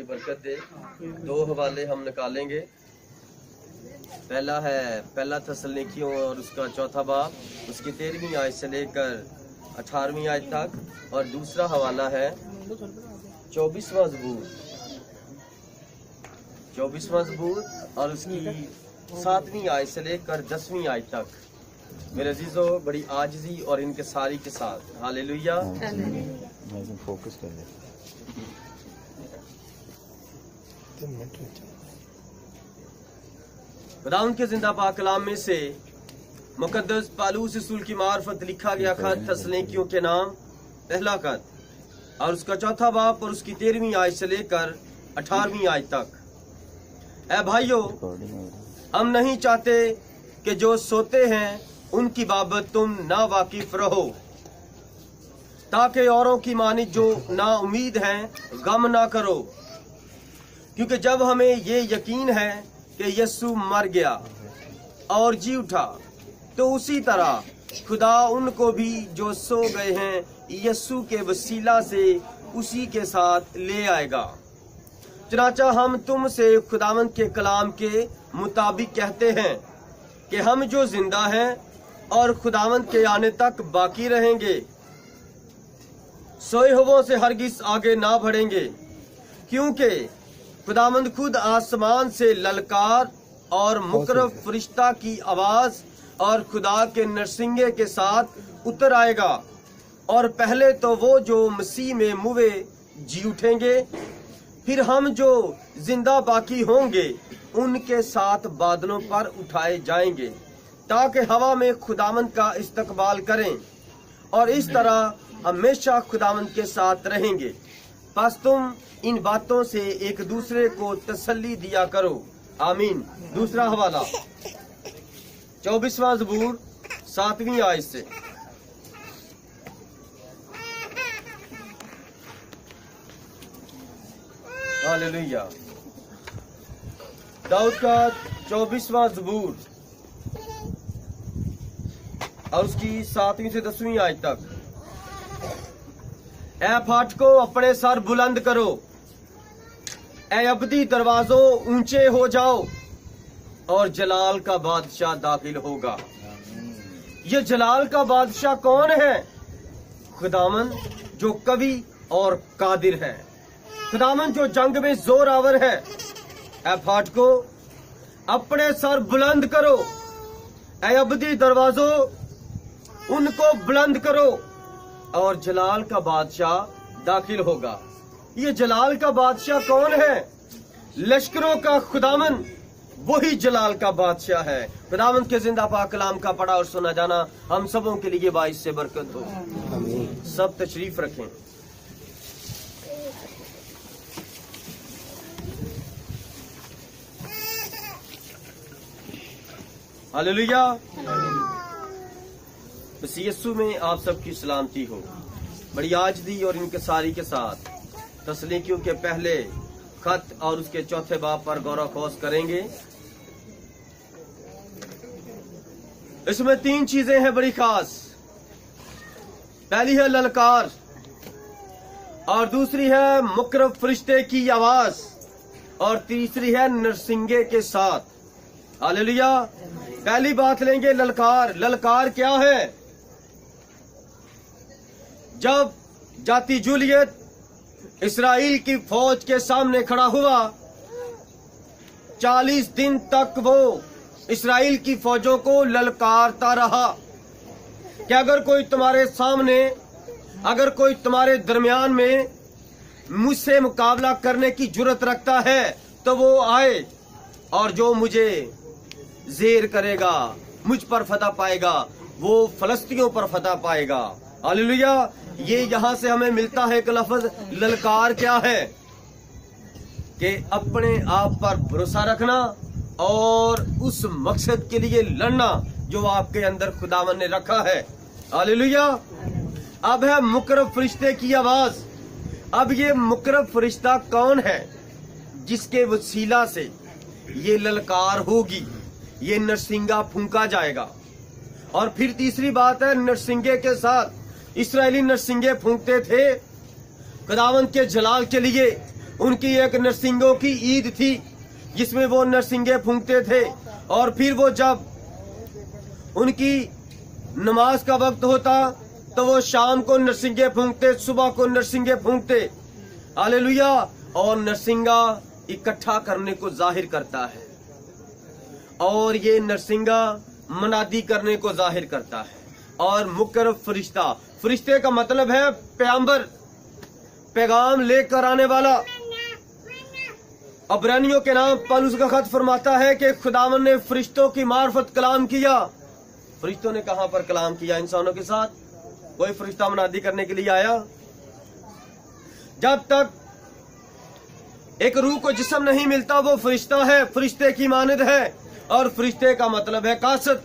हमारी बरकत दे। दो हवाले हम निकालेंगे। पहला है पहला थस्सलुनीकियों और उसका चौथा बाब, उसकी 13वीं आयत से लेकर 18वीं आयत तक, और दूसरा हवाला है 24वां ज़बूर और उसकी 7वीं आयत से लेकर 10वीं आयत तक। मेरे अजीजों, बड़ी आजिज़ी और इनकिसारी के साथ हालेलुया। फोकस कर दे। खुदावंद के जिंदा पाक कलाम में से मुकद्दस पालूस रसूल की मार्फत लिखा गया खत थस्सलुनीकियों के नाम पहला खत और उसका चौथा बाब और उसकी 13वीं आयत से लेकर 18वीं आयत तक। ऐ भाइयों, हम नहीं चाहते कि जो सोते हैं उनकी बाबत तुम ना वाकिफ रहो, ताकि औरों की मानित जो ना उम्मीद हैं गम ना करो, क्योंकि जब हमें ये यकीन है कि यीशु मर गया और जी उठा, तो उसी तरह खुदा उनको भी जो सो गए हैं यीशु के वसीला से उसी के साथ ले आएगा। चनाचा हम तुमसे खुदावंद के कलाम के मुताबिक कहते हैं कि हम जो जिंदा हैं और खुदावंद के आने तक बाकी रहेंगे, सोए हुओं से हरगिज आगे ना बढ़ेंगे, क्योंकि खुदावंद खुद आसमान से ललकार और मुकर्रब फरिश्ता की आवाज और खुदा के नरसिंगे के साथ उतर आएगा, और पहले तो वो जो मसीह में मुवे जी उठेंगे, फिर हम जो जिंदा बाकी होंगे उनके साथ बादलों पर उठाए जाएंगे, ताकि हवा में खुदावंद का इस्तकबाल करें और इस तरह हमेशा खुदावंद के साथ रहेंगे। बस तुम इन बातों से एक दूसरे को तसल्ली दिया करो। आमीन। दूसरा हवाला 24वां ज़बूर 7वीं आयत से। हालेलुया। दाऊद का 24वां ज़बूर और उसकी 7वीं से 10वीं आयत तक। ऐ फाटकों, अपने सर बुलंद करो, ऐ अबदी दरवाजों ऊंचे हो जाओ, और जलाल का बादशाह दाखिल होगा। ये जलाल का बादशाह कौन है? खुदावंद जो कवि और कादिर है, खुदावंद जो जंग में जोरावर है। ऐ फाटकों, अपने सर बुलंद करो, ऐ अबदी दरवाजों उनको बुलंद करो, और जलाल का बादशाह दाखिल होगा। ये जलाल का बादशाह कौन है? लश्करों का खुदावंद, वही जलाल का बादशाह है। खुदावंद के जिंदा पाक कलाम का पढ़ा और सुना जाना हम सबों के लिए बाइस से बरकत हो। सब तशरीफ रखें। हालेलुया। बस यीशु में आप सबकी सलामती हो। बड़ी आजिज़ी और इनकिसारी के साथ थस्सलुनीकियों के पहले खत और उसके चौथे बाब पर गौर खोज करेंगे। इसमें 3 चीजें हैं बड़ी खास। पहली है ललकार, और दूसरी है मुकर्रब फरिश्ते की आवाज, और तीसरी है नरसिंगे के साथ। हालेलुया। पहली बात लेंगे ललकार। ललकार क्या है? जब जाती जूलियत इस्राएल की फौज के सामने खड़ा हुआ, 40 दिन तक वो इस्राएल की फौजों को ललकारता रहा कि अगर कोई तुम्हारे सामने, अगर कोई तुम्हारे दरमियान में मुझसे मुकाबला करने की जुर्रत रखता है तो वो आए, और जो मुझे जेर करेगा, मुझ पर फतह पाएगा, वो फलस्तियों पर फतह पाएगा। हालेलुया। ये यहाँ से हमें मिलता है एक लफ्ज ललकार क्या है कि अपने आप पर भरोसा रखना और उस मकसद के लिए लड़ना जो आपके अंदर खुदावन ने रखा है। हालेलुया। अब है मुकर्रब फरिश्ते की आवाज। अब ये मुकर्रब फरिश्ता कौन है जिसके वसीला से ये ललकार होगी, ये नरसिंगा फूंका जाएगा। और फिर तीसरी बात है नरसिंगे के साथ। इस्राएली नरसिंगे फूंकते थे खुदावंद के जलाल के लिए, उनकी एक नरसिंगों की ईद थी जिसमें वो नरसिंगे फूंकते थे। और फिर वो जब उनकी नमाज का वक्त होता तो वो शाम को नरसिंगे फूंकते, सुबह को नरसिंगे फूंकते। हालेलुया। और नरसिंगा इकट्ठा करने को जाहिर करता है, और ये नरसिंगा मनादी करने को जाहिर करता है। और मुकर्रब फरिश्ता, फरिश्ते का मतलब है पैगंबर, पैगाम लेकर आने वाला। अब्रानियों के नाम पौलुस का खत फरमाता है कि खुदावन ने फरिश्तों की मार्फत कलाम किया। फरिश्तों ने कहां पर कलाम किया? इंसानों के साथ। कोई फरिश्ता मनादी करने के लिए आया? जब तक एक रूह को जिस्म नहीं मिलता वो फरिश्ता है, फरिश्ते की मानद है। और फरिश्ते का मतलब है कासद,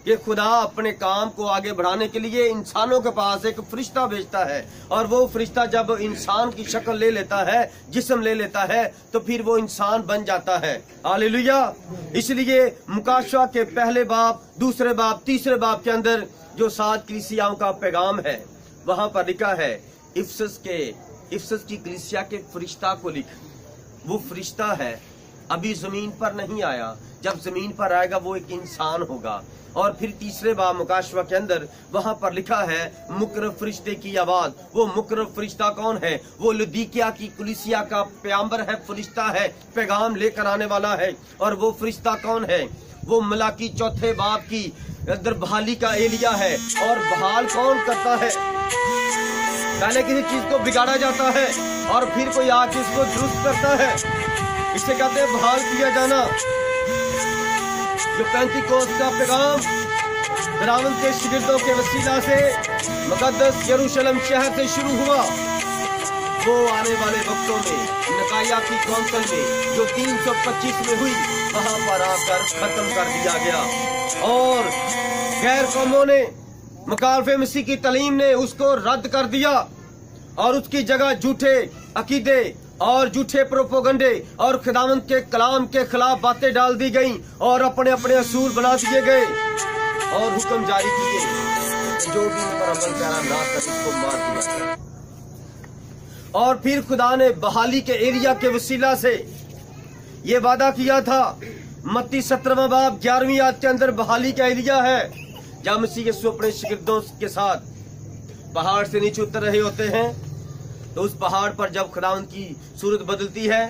कि खुदा अपने काम को आगे बढ़ाने के लिए इंसानों के पास एक फरिश्ता भेजता है। और वो फरिश्ता जब इंसान की शक्ल ले लेता है, जिस्म ले लेता है, तो फिर वो इंसान बन जाता है। हालेलुया। इसलिए मुकाशवा के पहले बाब, दूसरे बाब, तीसरे बाब के अंदर जो 7 कलीसियाओं का पैगाम है, वहां पर लिखा है इफसस की कलीसिया के फरिश्ता को लिख। वो फरिश्ता है, अभी जमीन पर नहीं आया, जब जमीन पर आएगा वो एक इंसान होगा। और फिर तीसरे बाब मुकाशवा के अंदर वहां पर लिखा है मुकर्रब फरिश्ते की आवाज। वो मुकर्रब फरिश्ता कौन है? वो लुदीकिया की कलीसिया का पैगंबर है, फरिश्ता है, पैगाम लेकर आने वाला है। और वो फरिश्ता कौन है? वो मलाकी चौथे बाब की अंदर बहाली का एलिया है। और बहाल कौन करता है? पहले किसी चीज को बिगाड़ा जाता है और फिर कोई आके इसको दुरुस्त करता है। इसे कहते हैं बहाल किया जाना। जो पेंतिकोस्त का पैगाम खुदावंद के शिगिर्दों के वसीला से मुकद्दस यरूशलेम शहर से शुरू हुआ, वो आने वाले वक्तों में नकाया की कौंसिल में जो 325 में हुई, वहां पर आकर खत्म कर दिया गया। और गैर कौमों ने, मुखालिफे मसीह की तालीम ने उसको रद्द कर दिया और उसकी जगह झूठे अकीदे और झूठे प्रोपोगंडे और खुदावंद के कलाम के खिलाफ बातें डाल दी गईं और अपने अपने असूल बना दिए गए और हुक्म जारी किए, जो भी इन पर अमल करना ना कर इसको मार दिया गया। और फिर खुदा ने बहाली के एरिया के वसीला से ये वादा किया था। मत्ती 17वां बाब 11वीं आयत के अंदर बहाली का एरिया है, जब मसीह यीशु अपने शिगिर्दों के साथ पहाड़ से नीचे उतर रहे होते हैं, तो उस पहाड़ पर जब खुदावंद की सूरत बदलती है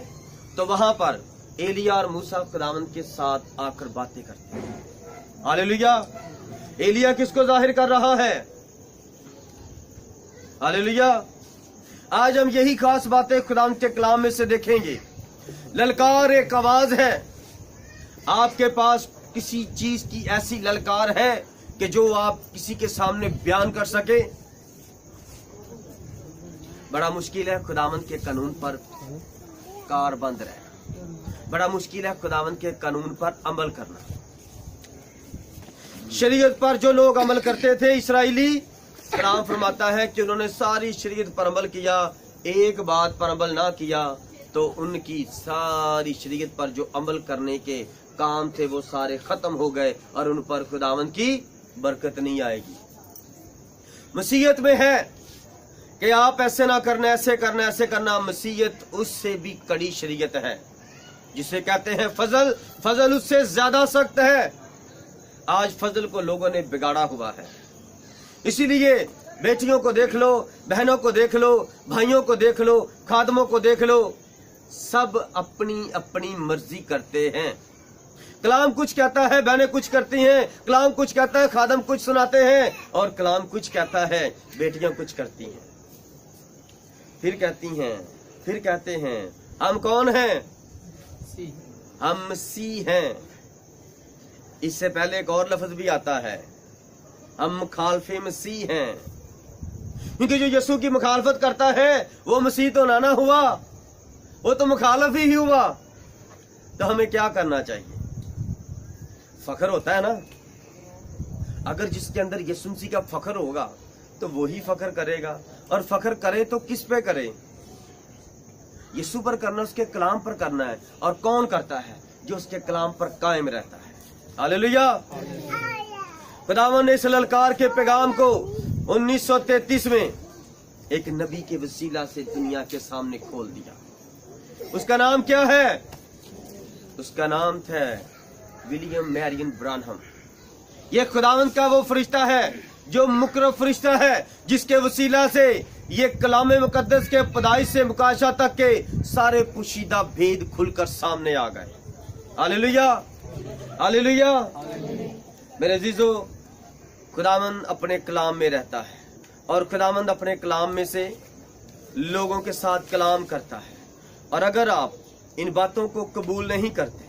तो वहां पर एलिया और मूसा खुदावंद के साथ आकर बातें करते हैं। हालेलुया। एलिया किसको जाहिर कर रहा है? हालेलुया। आज हम यही खास बातें खुदावंद के कलाम में से देखेंगे। ललकार एक आवाज है। आपके पास किसी चीज की ऐसी ललकार है कि जो आप किसी के सामने बयान कर सके? बड़ा मुश्किल है खुदावंद के कानून पर कारबंद रहना, बड़ा मुश्किल है खुदावंद के कानून पर अमल करना। शरीयत पर जो लोग अमल करते थे इस्राएली, कलाम फरमाता है कि उन्होंने सारी शरीयत पर अमल किया, एक बात पर अमल ना किया तो उनकी सारी शरीयत पर जो अमल करने के काम थे वो सारे खत्म हो गए और उन पर खुदावंद की बरकत नहीं आएगी। मसीहत में है कि आप ऐसे ना करना, ऐसे करना, ऐसे करना। मसीहत उससे भी कड़ी शरीयत है, जिसे कहते हैं फजल। फजल उससे ज्यादा सख्त है। आज फजल को लोगों ने बिगाड़ा हुआ है। इसीलिए बेटियों को देख लो, बहनों को देख लो, भाइयों को देख लो, खादमों को देख लो, सब अपनी अपनी मर्जी करते हैं। कलाम कुछ कहता है, बहनें कुछ करती हैं। कलाम कुछ कहता है, खादम कुछ सुनाते हैं। और कलाम कुछ कहता है, बेटियां कुछ करती हैं। फिर कहते हैं हम कौन हैं? हम मसीह हैं। इससे पहले एक और लफ्ज भी आता है, हम मुखालफे मसीह हैं। क्योंकि जो यीशु की मुखालफत करता है वो मसीह तो ना हुआ, वो तो मुखालफ ही हुआ। तो हमें क्या करना चाहिए? फख्र होता है ना, अगर जिसके अंदर यीशु मसीह का फख्र होगा तो वही फख्र करेगा। और फख्र करे तो किस पे करे? यीशु पर करना, उसके कलाम पर करना है। और कौन करता है? जो उसके कलाम पर कायम रहता है। हालेलुया। खुदावंद ने इस ललकार के पैगाम को 1933 में एक नबी के वसीला से दुनिया के सामने खोल दिया। उसका नाम क्या है? उसका नाम था विलियम मैरियन ब्रानहम। ये खुदावंद का वो फरिश्ता है जो मुकर्रर फरिश्ता है, जिसके वसीला से ये कलाम मुकद्दस के पैदाइश से मुकाशा तक के सारे पुशीदा भेद खुलकर सामने आ गए। Hallelujah, hallelujah. मेरे अजीजों, खुदावंद अपने कलाम में रहता है और खुदावंद अपने कलाम में से लोगों के साथ कलाम करता है। और अगर आप इन बातों को कबूल नहीं करते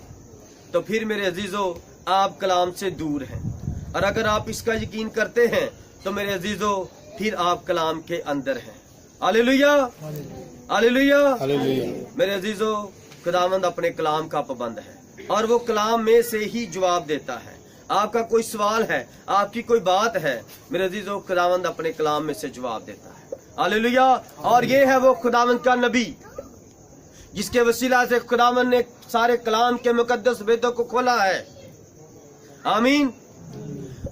तो फिर मेरे अजीजों आप कलाम से दूर हैं, और अगर आप इसका यकीन करते हैं तो मेरे अजीजों फिर आप कलाम के अंदर हैं। Hallelujah, hallelujah. मेरे अजीजों, खुदावंद अपने कलाम का पाबंद है और वो कलाम में से ही जवाब देता है। आपका कोई सवाल है, आपकी कोई बात है, मेरे अजीजों, खुदावंद अपने कलाम में से जवाब देता है। हालेलुया। और ये है वो खुदावंद का नबी जिसके वसीला से खुदावंद ने सारे कलाम के मुकद्दस भेदों को खोला है। आमीन।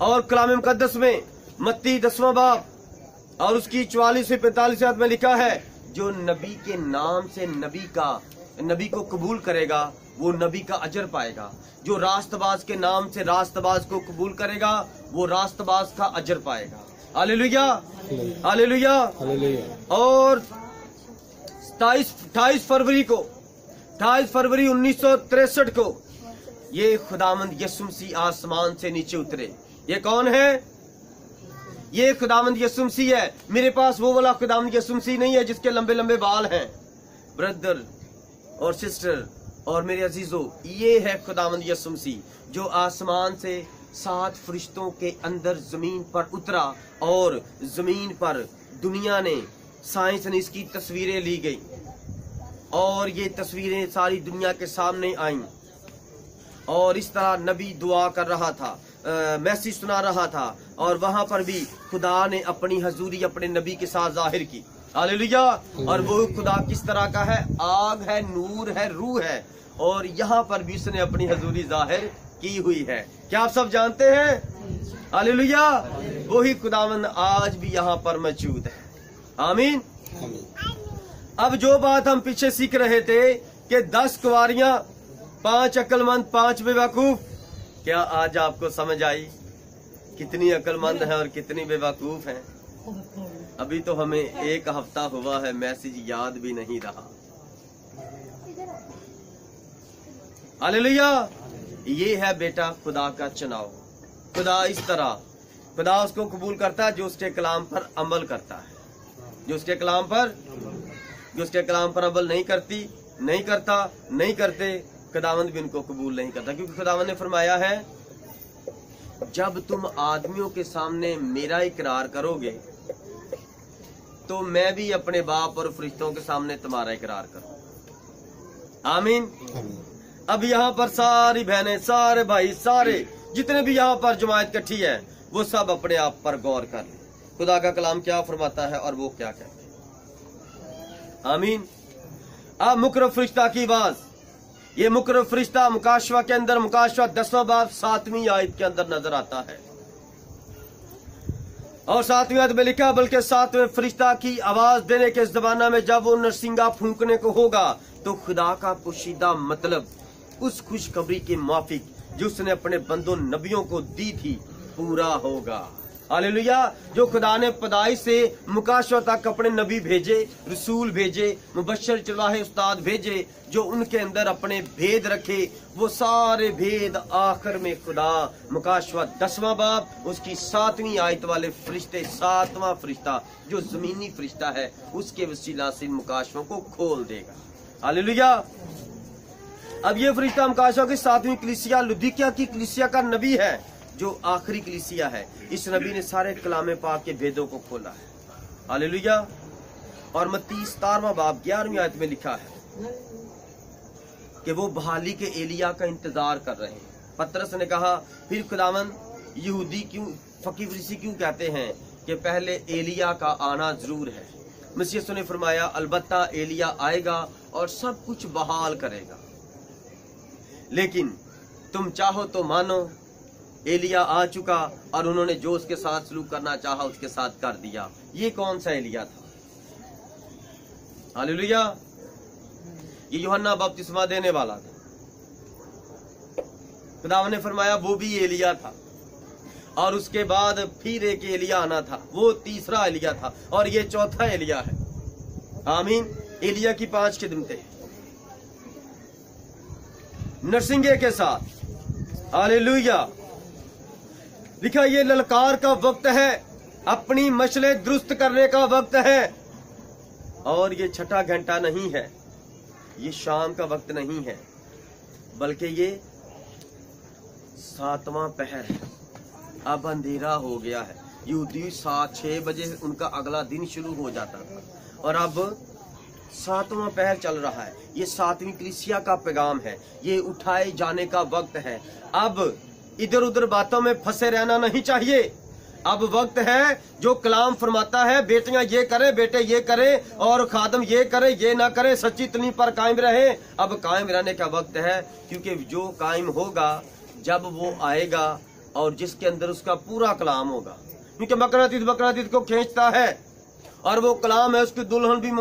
और कलाम मुकद्दस में मत्ती 10वां बाब और उसकी 44 से 45 आयत में लिखा है, जो नबी के नाम से नबी को कबूल करेगा वो नबी का अजर पाएगा। जो रास्तबाज के नाम से रास्तबाज को कबूल करेगा वो रास्तबाज का अजर पाएगा। Hallelujah, hallelujah. और 28 फरवरी 1963 को ये खुदावंद यीशु मसीह आसमान से नीचे उतरे। ये कौन है? ये खुदावंद यीशु मसीह है। मेरे पास वो वाला खुदावंद यीशु मसीह नहीं है जिसके लंबे लंबे बाल हैं। ब्रदर और सिस्टर और मेरे अजीजों, ये है खुदावंद यीशु मसीह जो आसमान से 7 फरिश्तों के अंदर जमीन पर उतरा और जमीन पर दुनिया ने, साइंस ने इसकी तस्वीरें ली गई और ये तस्वीरें सारी दुनिया के सामने आईं। और इस तरह नबी दुआ कर रहा था, मैसेज सुना रहा था, और वहां पर भी खुदा ने अपनी हजूरी अपने नबी के साथ जाहिर की। हालेलुया। और वो खुदा किस तरह का है? आग है, नूर है, रूह है, और यहाँ पर भी उसने अपनी हजूरी जाहिर की हुई है। क्या आप सब जानते हैं? हालेलुया। वही खुदावंद आज भी यहाँ पर मौजूद है। आमीन। अब जो बात हम पीछे सीख रहे थे कि 10 कुंवारियां, 5 अक्लमंद, 5 बेवकूफ, क्या आज आपको समझ आई कितनी अक्लमंद है और कितनी बेवकूफ है? अभी तो हमें 1 हफ्ता हुआ है, मैसेज याद भी नहीं रहा। हालेलुया। ये है बेटा खुदा का चुनाव। खुदा इस तरह, खुदा उसको कबूल करता है जो उसके कलाम पर अमल करता है। जो उसके कलाम पर अमल नहीं करते, खुदावंद भी उनको कबूल नहीं करता। क्योंकि खुदावंद ने फरमाया है, जब तुम आदमियों के सामने मेरा इकरार करोगे तो मैं भी अपने बाप और फरिश्तों के सामने तुम्हारा इकरार करूं। आमीन। अब यहाँ पर सारी बहनें, सारे भाई, सारे जितने भी यहाँ पर जमात इकट्ठी है, वो सब अपने आप पर गौर कर ले, खुदा का कलाम क्या फरमाता है और वो क्या कहता है। आमीन। अब मुकर्रर फरिश्ता की आवाज, ये मुकर्रर फरिश्ता मुकाशवा के अंदर, मुकाशवा 10वां बाब 7वीं आयत के अंदर नजर आता है। और 7वीं आयत में लिखा, बल्कि 7वें फरिश्ता की आवाज देने के जमाना में जब वो नरसिंगा फूंकने को होगा तो खुदा का पोशीदा मतलब उस खुशखबरी के माफिक जो उसने अपने बंदों नबियों को दी थी पूरा होगा। हालेलुया। जो खुदा ने पैदाइश से मुकाशवा तक अपने नबी भेजे, रसूल भेजे, मुबश्शिर, चरवाहे, उस्ताद भेजे, जो उनके अंदर अपने भेद रखे, वो सारे भेद आखिर में खुदा मुकाशवा 10वां बाब उसकी 7वीं आयत वाले फरिश्ते, 7वां फरिश्ता जो जमीनी फरिश्ता है, उसके वसीला से मुकाशवा को खोल देगा। हालेलुया। अब ये फरिश्ता मुकाशवा की 7वीं कलीसिया, लुदीकिया की कलीसिया का नबी है, जो आखिरी कलीसिया है। इस नबी ने सारे कलाम पाक के भेदों को खोला है। हालेलुया। और मत्ती 17वां बाब 11वीं आयत में लिखा है कि वो बहाली के एलिया का इंतजार कर रहे हैं। पतरस ने कहा, फिर खुदावंद यहूदी क्यों फकीफरीसी क्यों कहते हैं कि पहले एलिया का आना जरूर है? मसीह ने फरमाया, अलबत्ता एलिया आएगा और सब कुछ बहाल करेगा, लेकिन तुम चाहो तो मानो एलिया आ चुका और उन्होंने जो उसके साथ सलूक करना चाहा उसके साथ कर दिया। ये कौन सा एलिया था? हालेलुया। ये यूहन्ना बपतिस्मा देने वाला था। खुदावंद ने फरमाया वो भी एलिया था, और उसके बाद फिर एक एलिया आना था, वो तीसरा एलिया था, और ये चौथा एलिया है। आमीन। एलिया की 5 खिदमतें नरसिंगे के साथ। हालेलुया। लिखा ये ललकार का वक्त है, अपनी मशलें दुरुस्त करने का वक्त है, और ये छठा घंटा नहीं है, ये शाम का वक्त नहीं है, बल्कि ये 7वां पहर है। अब अंधेरा हो गया है। यहूदी 7-6 बजे उनका अगला दिन शुरू हो जाता था, और अब 7वां पहर चल रहा है। ये 7वीं कलीसिया का पैगाम है, ये उठाए जाने का वक्त है। अब इधर उधर बातों में फंसे रहना नहीं चाहिए। अब वक्त है जो कलाम फरमाता है, बेटियां ये करें, बेटे ये करें, और खादम ये करे, ये ना करे, सच्ची तलीम पर कायम रहे। अब कायम रहने का वक्त है, क्योंकि जो कायम होगा जब वो आएगा, और जिसके अंदर उसका पूरा कलाम होगा, क्योंकि बकरातीत को खींचता है, और वो कलाम है। उसकी दुल्हन भी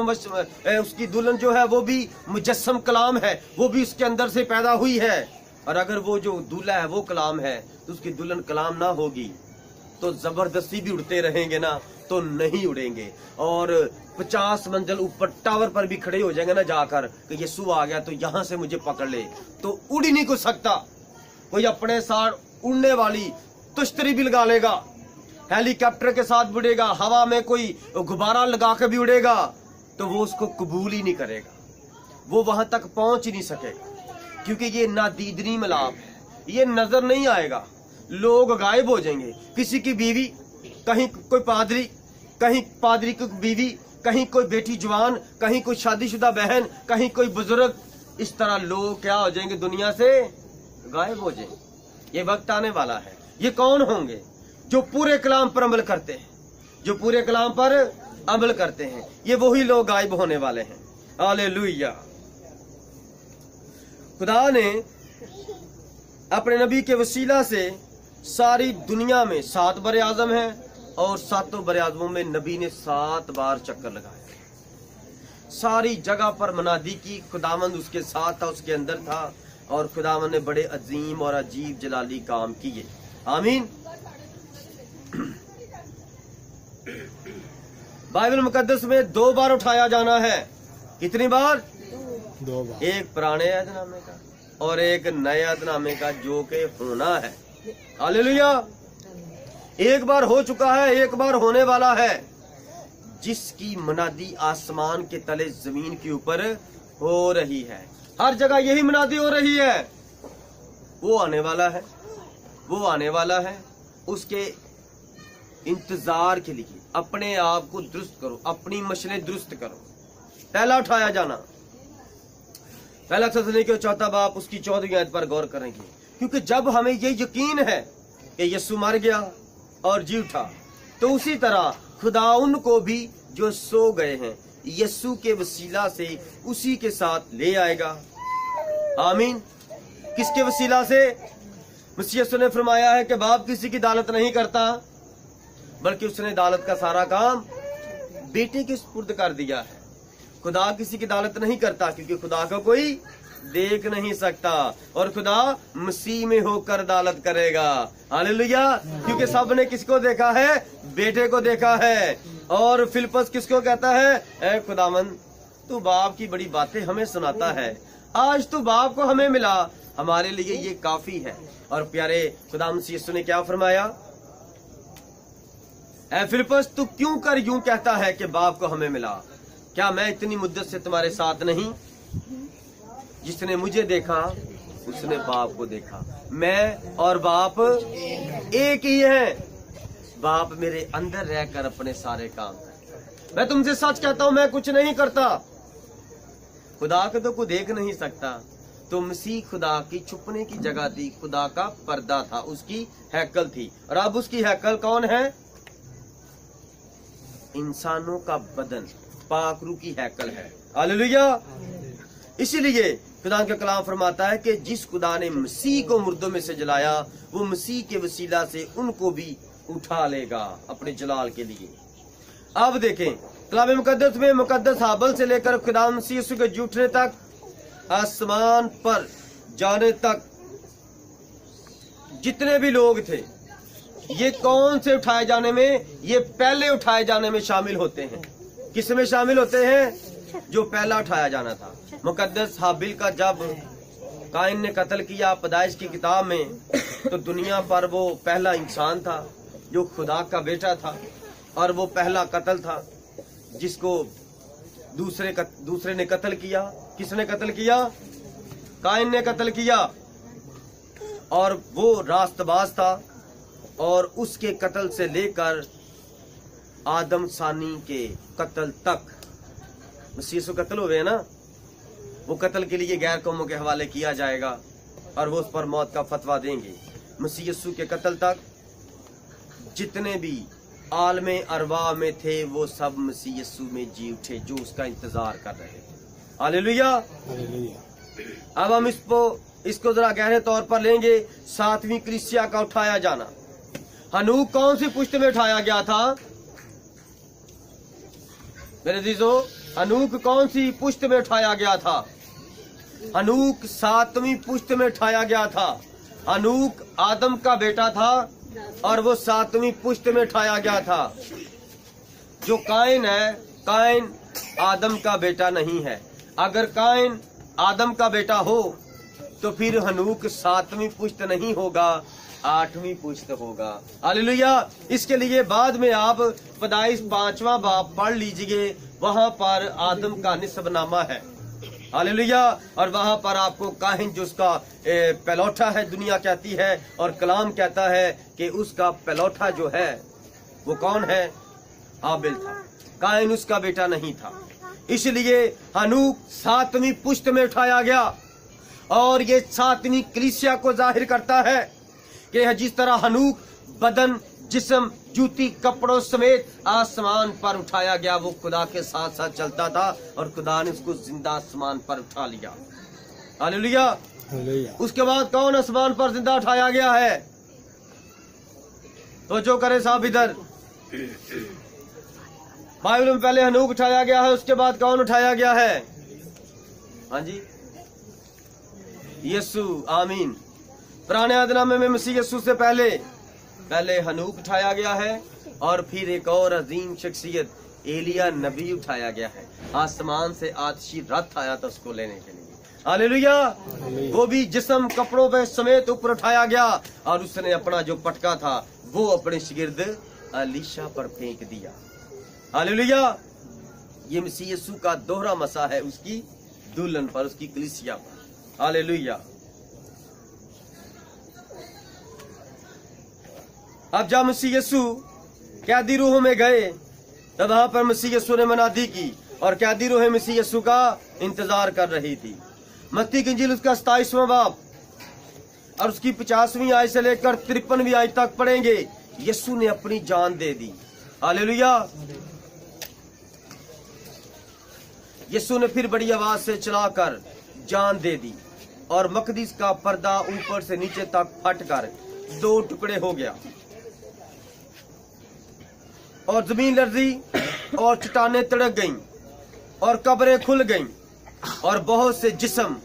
उसकी दुल्हन जो है वो भी मुजस्सम कलाम है, वो भी उसके अंदर से पैदा हुई है। और अगर वो जो दूल्हा है वो कलाम है, तो उसकी दुल्हन कलाम ना होगी तो जबरदस्ती भी उड़ते रहेंगे ना, तो नहीं उड़ेंगे। और 50 मंजिल ऊपर टावर पर भी खड़े हो जाएंगे ना जाकर कि यीशु आ गया तो यहाँ से मुझे पकड़ ले, तो उड़ ही नहीं कुछ सकता। कोई अपने साथ उड़ने वाली तुश्तरी भी लगा लेगा, हेलीकॉप्टर के साथ उड़ेगा, हवा में कोई गुब्बारा लगा के भी उड़ेगा, तो वो उसको कबूल ही नहीं करेगा, वो वहां तक पहुंच ही नहीं सकेगा, क्योंकि ये नादीदनी मिलाप है, ये नजर नहीं आएगा। लोग गायब हो जाएंगे। किसी की बीवी, कहीं कोई पादरी, कहीं पादरी की बीवी, कहीं कोई बेटी जवान, कहीं कोई शादीशुदा बहन, कहीं कोई बुजुर्ग, इस तरह लोग क्या हो जाएंगे, दुनिया से गायब हो जाएंगे। ये वक्त आने वाला है। ये कौन होंगे? जो पूरे कलाम पर अमल करते हैं, जो पूरे कलाम पर अमल करते हैं, ये वही लोग गायब होने वाले हैं। हालेलुया। खुदा ने अपने नबी के वसीला से सारी दुनिया में 7 बरे आजम हैं, और 7 बरे आजमों में नबी ने 7 बार चक्कर लगाया। सारी जगह पर मनादी की, खुदावंद उसके साथ था, उसके अंदर था, और खुदावंद ने बड़े अजीम और अजीब जलाली काम किए। आमीन। बाइबल मुकद्दस में 2 बार उठाया जाना है। कितनी बार? 2 बार। एक पुराने अहदनामे का और एक नए अहदनामे का, जो के होना है। हालेलुया। एक बार हो चुका है, एक बार होने वाला है, जिसकी मनादी आसमान के तले जमीन के ऊपर हो रही है। हर जगह यही मनादी हो रही है। वो आने वाला है, वो आने वाला है। उसके इंतजार के लिए अपने आप को दुरुस्त करो, अपनी मशलें दुरुस्त करो। पहला उठाया जाना, पहला थस्सलुनीके 4 बाब उसकी 14वीं आयत पर गौर करेंगे। क्योंकि जब हमें ये यकीन है कि यीशु मर गया और जी उठा, तो उसी तरह खुदा उनको भी जो सो गए हैं यीशु के वसीला से उसी के साथ ले आएगा। आमीन। किसके वसीला से? मसीह यीशु ने फरमाया है कि बाप किसी की अदालत नहीं करता, बल्कि उसने अदालत का सारा काम बेटे के सुपुर्द कर दिया है। खुदा किसी की अदालत नहीं करता, क्योंकि खुदा को कोई देख नहीं सकता, और खुदा मसीह में होकर अदालत करेगा। हालेलुया। क्योंकि सब ने किसको देखा है? बेटे को देखा है। और फिलिप्पस किसको कहता है? ऐ खुदावंद, तू बाप की बड़ी बातें हमें सुनाता है, आज तू बाप को हमें मिला, हमारे लिए ये काफी है। और प्यारे खुदा मसीह यीशु ने क्या फरमाया? ऐ फिलिप्पस, तू क्यों कर यूं कहता है कि बाप को हमें मिला? क्या मैं इतनी मुद्दत से तुम्हारे साथ नहीं? जिसने मुझे देखा उसने बाप को देखा। मैं और बाप एक ही हैं। बाप मेरे अंदर रहकर अपने सारे काम करता। मैं तुमसे सच कहता हूं, मैं कुछ नहीं करता। खुदा को तो कोई देख नहीं सकता, तो मसीह खुदा की छुपने की जगह थी, खुदा का पर्दा था, उसकी हैकल थी। और अब उसकी हैकल कौन है? इंसानों का बदन, पाक रूह की हैकल है। हालेलुया। इसीलिए खुदा का कलाम फरमाता है कि जिस खुदा ने मसीह को मुर्दों में से जलाया, वो मसीह के वसीला से उनको भी उठा लेगा अपने जलाल के लिए। अब देखें कलाम मुकद्दस में मुकद्दस हाबल से लेकर खुदा मसीह यीशु के जूठने तक आसमान पर जाने तक जितने भी लोग थे, ये कौन से उठाए जाने में? ये पहले उठाए जाने में शामिल होते हैं। किस में शामिल होते हैं? जो पहला उठाया जाना था। मुकद्दस हाबिल का जब काइन ने कत्ल किया पैदाइश की किताब में, तो दुनिया पर वो पहला इंसान था जो खुदा का बेटा था, और वो पहला कत्ल था जिसको दूसरे ने कत्ल किया। किसने कत्ल किया? काइन ने कत्ल किया, और वो रास्तबाज था, और उसके कत्ल से लेकर आदम सानी के कत्ल तक मसीह से कत्ल हुए ना, वो कत्ल के लिए गैर कौमों के हवाले किया जाएगा और वो उस पर मौत का फतवा देंगे। मसीह यीशु के कत्ल तक जितने भी आलमे अरवा में थे वो सब मसीह यीशु में जी उठे, जो उसका इंतजार कर रहे थे। हालेलुया। अब हम इसको जरा गहरे तौर पर लेंगे। 7वीं कलीसिया का उठाया जाना। हनूक कौन सी पुश्त में उठाया गया था मेरे अजीजों? हनूक कौन सी पुश्त में उठाया गया था? हनूक 7वीं पुश्त में उठाया गया था। हनूक आदम का बेटा था और वो 7वीं पुश्त में उठाया गया था। जो काइन है, काइन आदम का बेटा नहीं है। अगर काइन आदम का बेटा हो तो फिर हनूक 7वीं पुश्त नहीं होगा, 8वीं पुश्त होगा। हालेलुया। इसके लिए बाद में आप पैदाइश 5वां बाब पढ़ लीजिए, वहां पर आदम का निस्बनामा है। हालेलुया। और वहां पर आपको काहिन जो उसका पलौठा है, दुनिया कहती है, और कलाम कहता है कि उसका पलौठा जो है वो कौन है? हाबिल था। काहिन उसका बेटा नहीं था। इसलिए हनूक 7वीं पुश्त में उठाया गया, और ये 7वीं कलीसिया को जाहिर करता है कि जिस तरह हनूक बदन, जिस्म, जूती, कपड़ों समेत आसमान पर उठाया गया, वो खुदा के साथ साथ चलता था और खुदा ने उसको जिंदा आसमान पर उठा लिया। हालेलुया। उसके बाद कौन आसमान पर जिंदा उठाया गया है? तो जो करे साहब इधर, बाइबल में पहले हनूक उठाया गया है, उसके बाद कौन उठाया गया है? हाँ जी, यीशु। आमीन। पुराने अहदनामे में मसीह यीशु से पहले हनूक उठाया गया है, और फिर एक और अजीम शख्सियत एलिया नबी उठाया गया है। आसमान से आतिशी रथ आया था उसको लेने के लिए। हालेलुया। वो भी जिस्म, कपड़ों पे समेत ऊपर उठाया गया, और उसने अपना जो पटका था वो अपने शागिर्द अलीशा पर फेंक दिया। हालेलुया। ये मसीह यीशु का दोहरा मसा है उसकी दुल्हन पर, उसकी कलीसिया पर। हालेलुया। अब जब मसीह यीशु कैदी रूह में गए, तब वहां पर मसीह यीशु ने मनादी की, और कैदी रूह मसीह यीशु का इंतजार कर रही थी। मत्ती की इंजील उसका 27वां बाब और उसकी 50वीं आयत से लेकर 53वीं आयत तक पढ़ेंगे। यीशु ने अपनी जान दे दी। हालेलुया। यीशु ने फिर बड़ी आवाज से चलाकर जान दे दी, और मकदीस का पर्दा ऊपर से नीचे तक फटकर 2 टुकड़े हो गया, और जमीन लर्जी, और चट्टानें तड़क गईं, और कब्रें खुल गईं, और बहुत से जिस्म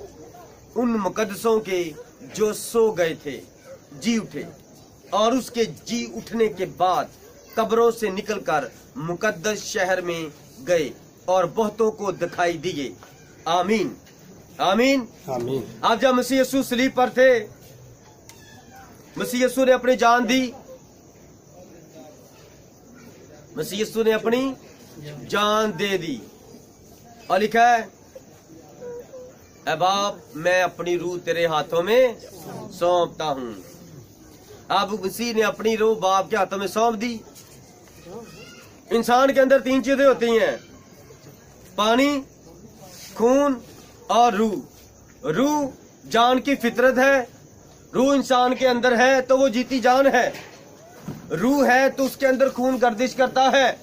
उन मुकद्दसों के जो सो गए थे जी उठे, और उसके जी उठने के बाद कब्रों से निकलकर मुकद्दस शहर में गए और बहुतों को दिखाई दिए। आमीन, आमीन, आमीन। अब जब मसीह यीशु सलीब पर थे, मसीह यीशु ने अपनी जान दी। मसीह यीशु ने अपनी जान दे दी, और लिखा है, ऐ बाप, मैं अपनी रूह तेरे हाथों में सौंपता हूँ। अब मसीह ने अपनी रूह बाप के हाथों में सौंप दी। इंसान के अंदर 3 चीजें होती हैं, पानी, खून और रूह। रूह जान की फितरत है। रूह इंसान के अंदर है तो वो जीती जान है। रूह है तो उसके अंदर खून गर्दिश करता है,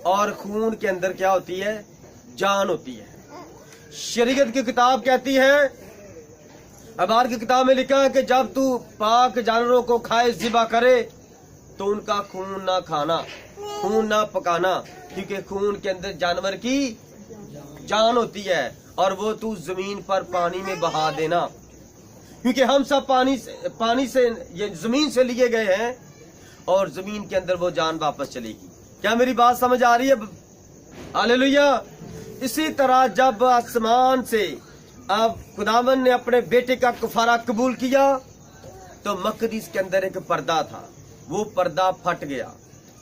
और खून के अंदर क्या होती है? जान होती है। शरीयत की किताब कहती है, अखबार की किताब में लिखा है कि जब तू पाक जानवरों को खाए, ज़िबा करे, तो उनका खून ना खाना, खून ना पकाना, क्योंकि खून के अंदर जानवर की जान होती है, और वो तू जमीन पर पानी में बहा देना, क्योंकि हम सब पानी से ये जमीन से लिए गए हैं और जमीन के अंदर वो जान वापस चलेगी। क्या मेरी बात समझ आ रही है? हालेलुया। इसी तरह जब आसमान से अब खुदावन ने अपने बेटे का कफारा कबूल किया तो मकदीस के अंदर एक पर्दा था, वो पर्दा फट गया।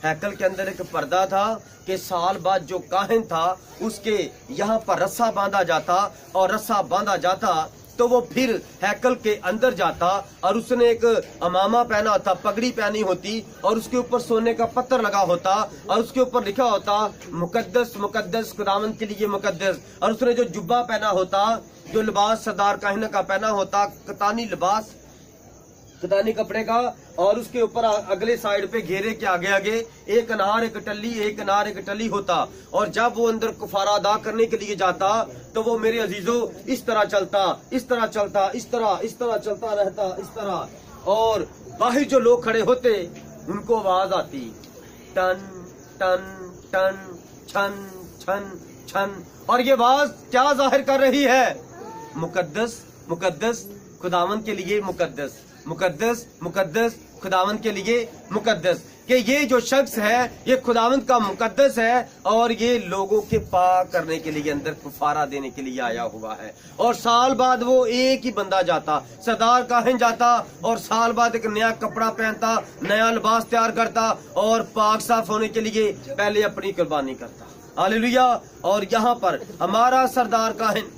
हैकल के अंदर एक पर्दा था कि साल बाद जो काहिन था उसके यहाँ पर रस्सा बांधा जाता, और रस्सा बांधा जाता तो वो फिर हैकल के अंदर जाता और उसने एक अमामा पहना होता, पगड़ी पहनी होती और उसके ऊपर सोने का पत्थर लगा होता और उसके ऊपर लिखा होता मुकद्दस मुकद्दस खुदावंद के लिए मुकद्दस। और उसने जो जुब्बा पहना होता, जो लिबास सरदार काहिन का पहना होता, कतानी लिबास, कतानी कपड़े का, और उसके ऊपर अगले साइड पे घेरे के आगे आगे एक अनार एक टल्ली, एक अनार एक टल्ली होता। और जब वो अंदर कुफारा अदा करने के लिए जाता तो वो मेरे अजीजों इस तरह चलता, इस तरह चलता, इस तरह चलता रहता, इस तरह। और बाहर जो लोग खड़े होते उनको आवाज आती टन टन टन छन छन छन। और ये आवाज क्या जाहिर कर रही है? मुकद्दस मुकद्दस खुदावंद के लिए मुकद्दस, मुकद्दस मुकद्दस खुदावंद के लिए मुकद्दस। कि ये जो शख्स है ये खुदावंद का मुकद्दस है और ये लोगों के पाक करने के लिए, अंदर कुफारा देने के लिए आया हुआ है। और साल बाद वो एक ही बंदा जाता, सरदार काहिन जाता, और साल बाद एक नया कपड़ा पहनता, नया लिबास तैयार करता और पाक साफ होने के लिए पहले अपनी कुर्बानी करता। हालेलुया। और यहाँ पर हमारा सरदार काहिन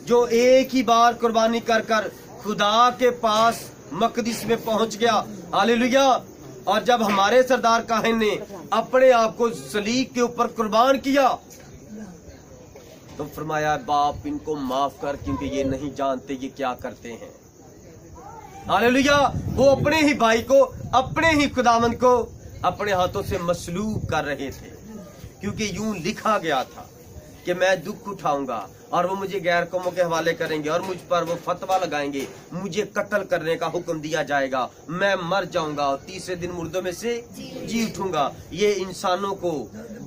जो एक ही बार कुर्बानी कर कर खुदा के पास मकदीस में पहुंच गया। हालेलुया। और जब हमारे सरदार काहिन ने अपने आप को सलीब के ऊपर कुर्बान किया तो फरमाया बाप इनको माफ कर, क्योंकि ये नहीं जानते ये क्या करते हैं। हालेलुया। वो अपने ही भाई को, अपने ही खुदावंद को अपने हाथों से मसलूब कर रहे थे, क्योंकि यूं लिखा गया था कि मैं दुख उठाऊंगा और वो मुझे गैर कौमों के हवाले करेंगे और मुझ पर वो फतवा लगाएंगे, मुझे कत्ल करने का हुक्म दिया जाएगा, मैं मर जाऊंगा और तीसरे दिन मुर्दों में से जी उठूंगा। ये इंसानों को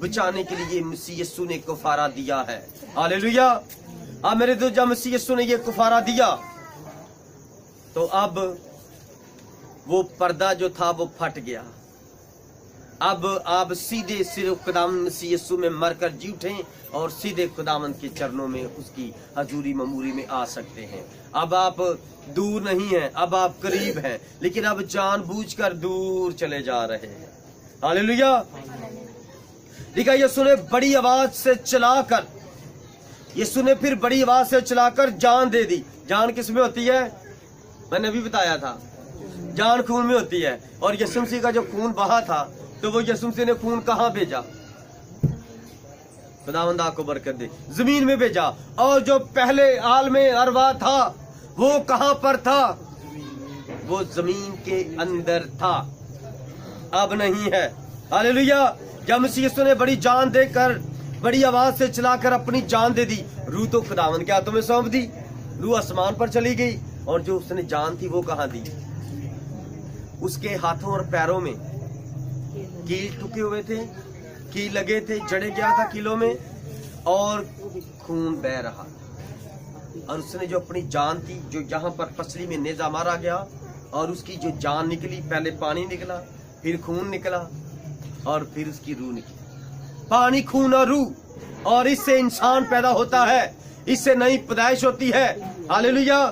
बचाने के लिए मसीह यीशु ने कुफारा दिया है। हालेलुया। अब मेरे दोस्त, जब मसीह यीशु ने ये कुफारा दिया तो अब वो पर्दा जो था वो फट गया। अब आप सीधे सिर्फ खुदावंद मसीह यीशु में मरकर जी उठे और सीधे खुदावंद के चरणों में उसकी हजूरी ममूरी में आ सकते हैं। अब आप दूर नहीं हैं, अब आप करीब हैं, लेकिन अब जानबूझकर दूर चले जा रहे हैं। हालेलुया। लिखा यीशु ने बड़ी आवाज से चलाकर, यीशु ने फिर बड़ी आवाज से चलाकर जान दे दी। जान किस में होती है? मैंने अभी बताया था, जान खून में होती है। और यीशु मसीह का जो खून बहा था तो वो यीशु मसीह ने खून कहाँ भेजा? खुदावंद आपको बरकत दे, जमीन में भेजा। और जो पहले आलमे अरवा था वो कहाँ पर था? वो जमीन के अंदर था, अब नहीं है। हालेलुया। जब मसीह यीशु ने बड़ी जान देकर, बड़ी आवाज से चलाकर अपनी जान दे दी, रूह तो खुदावंद के हाथों में सौंप दी, रूह आसमान पर चली गई। और जो उसने जान थी वो कहाँ दी? उसके हाथों और पैरों में कील टुके हुए थे, कील लगे थे, जड़े गया था कीलों में और खून बह रहा। और उसने जो अपनी जान थी, जो यहाँ पर पसली में नेजा मारा गया और उसकी जो जान निकली, पहले पानी निकला, फिर खून निकला और फिर उसकी रूह निकली। पानी, खून और रूह, और इससे इंसान पैदा होता है, इससे नई पैदाइश होती है। हालेलुया।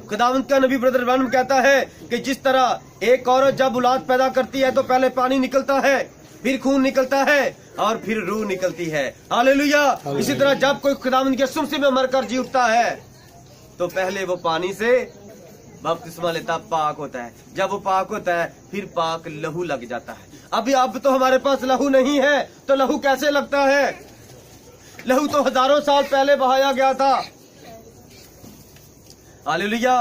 खुदावंद का नबी ब्रदर ब्रैनम कहता है कि जिस तरह एक औरत जब औलाद पैदा करती है तो पहले पानी निकलता है, फिर खून निकलता है और फिर रूह निकलती है। हालेलुया। इसी तरह जब कोई खुदावंद के सुमसी में मरकर जी उठता है तो पहले वो पानी से बपतिस्मा लेता, पाक होता है। जब वो पाक होता है फिर पाक लहू लग जाता है। अभी अब तो हमारे पास लहू नहीं है तो लहू कैसे लगता है? लहू तो हजारों साल पहले बहाया गया था। हालेलुया।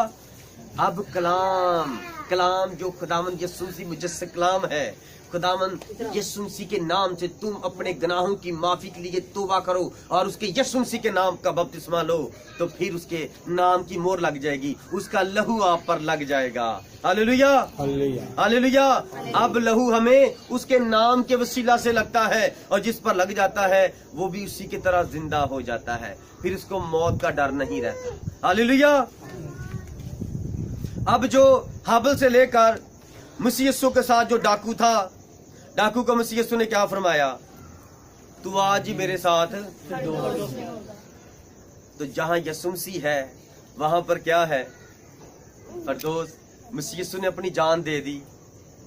अब कलाम, कलाम जो खुदावंद यीशु मसीह मुजस्सद कलाम है, खुदावन यीशु मसीह के नाम से तुम अपने गुनाहों की माफी के लिए तौबा करो और उसके यीशु मसीह के नाम का बपतिस्मा लो, तो फिर उसके नाम की मोहर लग जाएगी, उसका लहू आप पर लग जाएगा। Hallelujah, hallelujah. अब लहू हमें उसके नाम के वसीला से लगता है, और जिस पर लग जाता है वो भी उसी की तरह जिंदा हो जाता है, फिर उसको मौत का डर नहीं रहता। हालेलुया। अब जो हाबिल से लेकर मसीह यीशु के साथ जो डाकू था, डाकू को मसीह यीशु ने क्या फरमाया, तू आज ही मेरे साथ। तो जहां यीशु मसीह है वहां पर क्या है, फिरदौस। मसीह यीशु ने अपनी जान दे दी,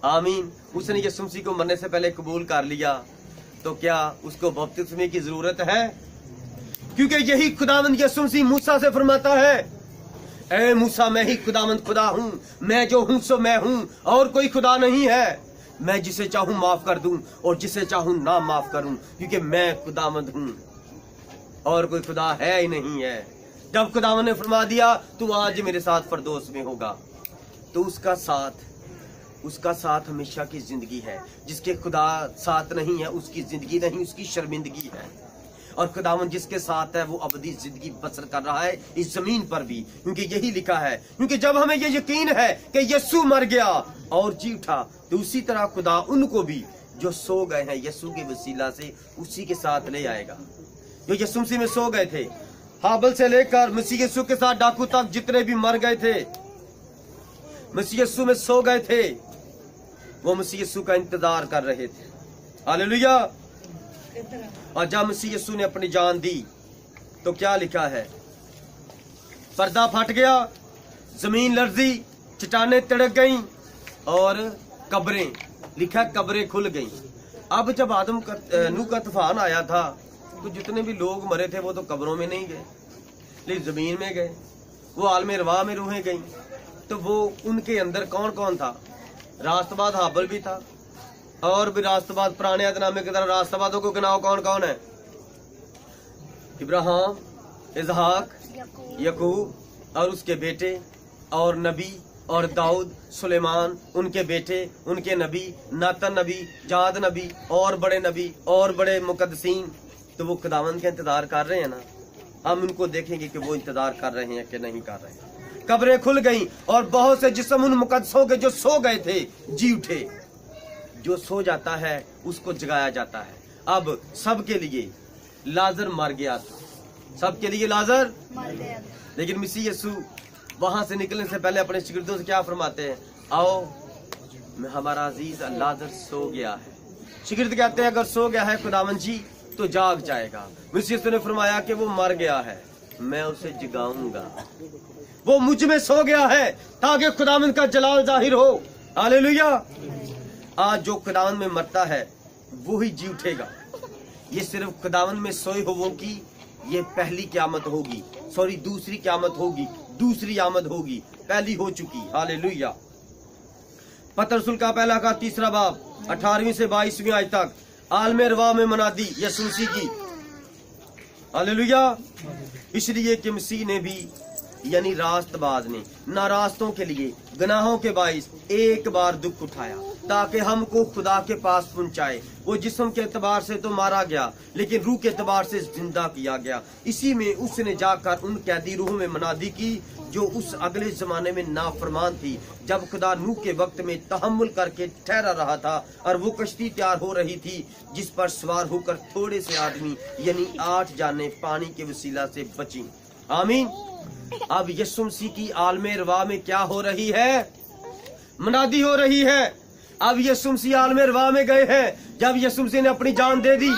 आमीन। उसने यीशु मसीह को मरने से पहले कबूल कर लिया, तो क्या उसको बपतिस्मे की जरूरत है? क्योंकि यही खुदावंद यीशु मसीह मूसा से फरमाता है, ऐ मूसा मैं ही खुदावंद खुदा हूँ, मैं जो हूँ सो मैं हूँ, और कोई खुदा नहीं है। मैं जिसे चाहूँ माफ कर दूं और जिसे चाहूँ ना माफ करूं, क्योंकि मैं खुदावंद हूँ और कोई खुदा है ही नहीं है। जब खुदावंद ने फरमा दिया तू आज मेरे साथ फिरदौस में होगा, तो उसका साथ हमेशा की जिंदगी है। जिसके खुदा साथ नहीं है उसकी जिंदगी नहीं, उसकी शर्मिंदगी है। और खुदावंद जिसके साथ है वो अबदी जिंदगी बसर कर रहा है इस जमीन पर भी, क्योंकि यही लिखा है। क्योंकि जब हमें ये यकीन है कि यीशु मर गया और जी उठा, तो उसी तरह खुदा उनको भी जो सो गए हैं यीशु के वसीला से उसी के साथ ले आएगा। जो यीशु मसीह में सो गए थे, हाबिल से लेकर मसीह यीशु के साथ डाकू तक जितने भी मर गए थे, मसीह यीशु में सो गए थे, वो मसीह यीशु का इंतजार कर रहे थे। हालेलुया। और जब मसीह यीशु ने अपनी जान दी तो क्या लिखा है, पर्दा फट गया, जमीन लर्जी, चट्टानें तिड़क गईं और कब्रें, लिखा कब्रें खुल गईं। अब जब नूह का तूफान आया था तो जितने भी लोग मरे थे वो तो कब्रों में नहीं गए, लेकिन जमीन में गए, वो आलम रवा में रूहें गईं। तो वो उनके अंदर कौन कौन था? रास्तबाद हाबिल भी था, और भी रास्तबाद पुराने अहदनामे की तरह रास्तबादों को गिनाओ कौन कौन है? इब्राहिम, इसहाक, यकूब और उसके बेटे, और नबी और दाऊद, सुलेमान, उनके बेटे, उनके नबी, नातन नबी, जाद नबी, और बड़े नबी और बड़े मुकद्दसीन। तो वो खुदावंद का इंतजार कर रहे हैं ना, हम उनको देखेंगे कि वो इंतजार कर रहे हैं कि नहीं कर रहे हैं। कब्रें खुल गईं और बहुत से जिस्म उन मुकद्दसों के जो सो गए थे जी उठे। जो सो जाता है उसको जगाया जाता है। अब सबके लिए लाजर मर गया था, सबके लिए लाजर मर गया, लेकिन मसीह यीशु वहां से निकलने से पहले अपने शिगिर्दों से क्या फरमाते हैं, आओ हमारा अजीज लाजर सो गया है। शिगिर्द कहते हैं अगर सो गया है खुदावंद जी तो जाग जाएगा। मसीह यीशु ने फरमाया कि वो मर गया है, मैं उसे जगाऊंगा। वो मुझ में सो गया है ताकि खुदावंद का जलाल जाहिर हो। हालेलुया। आज जो खुदावंद में मरता है वो ही जी उठेगा। ये सिर्फ खुदावंद में सोए हुओं की ये पहली क़यामत होगी, सॉरी दूसरी क़यामत होगी, दूसरी आमद होगी, पहली हो चुकी। हालेलुया। पतरस का पहला का 3 बाब 18वीं से 22वीं आयत तक आलम रवा में मनादी यीशु मसीह की। हालेलुया। इसलिए कि मसीह ने भी यानी रास्तबाज ने नारास्तों के लिए गुनाहों के बाइस एक बार दुख उठाया ताकि हमको खुदा के पास पहुंचाए। वो जिस्म के एतबार से तो मारा गया लेकिन रूह के एतबार से जिंदा किया गया। इसी में उसने जाकर उन कैदी रूह में मनादी की जो उस अगले जमाने में नाफरमान थी, जब खुदा नूह के वक्त में तहम्मुल करके ठहरा रहा था और वो कश्ती तैयार हो रही थी जिस पर सवार होकर थोड़े से आदमी यानी 8 जाने पानी के वसीला से बची। आमीन। अब यीशु मसीह की आलम रवा में क्या हो रही है? मनादी हो रही है। अब यीशु मसीह आलम रवा में गए हैं। जब यीशु मसीह ने अपनी जान दे दी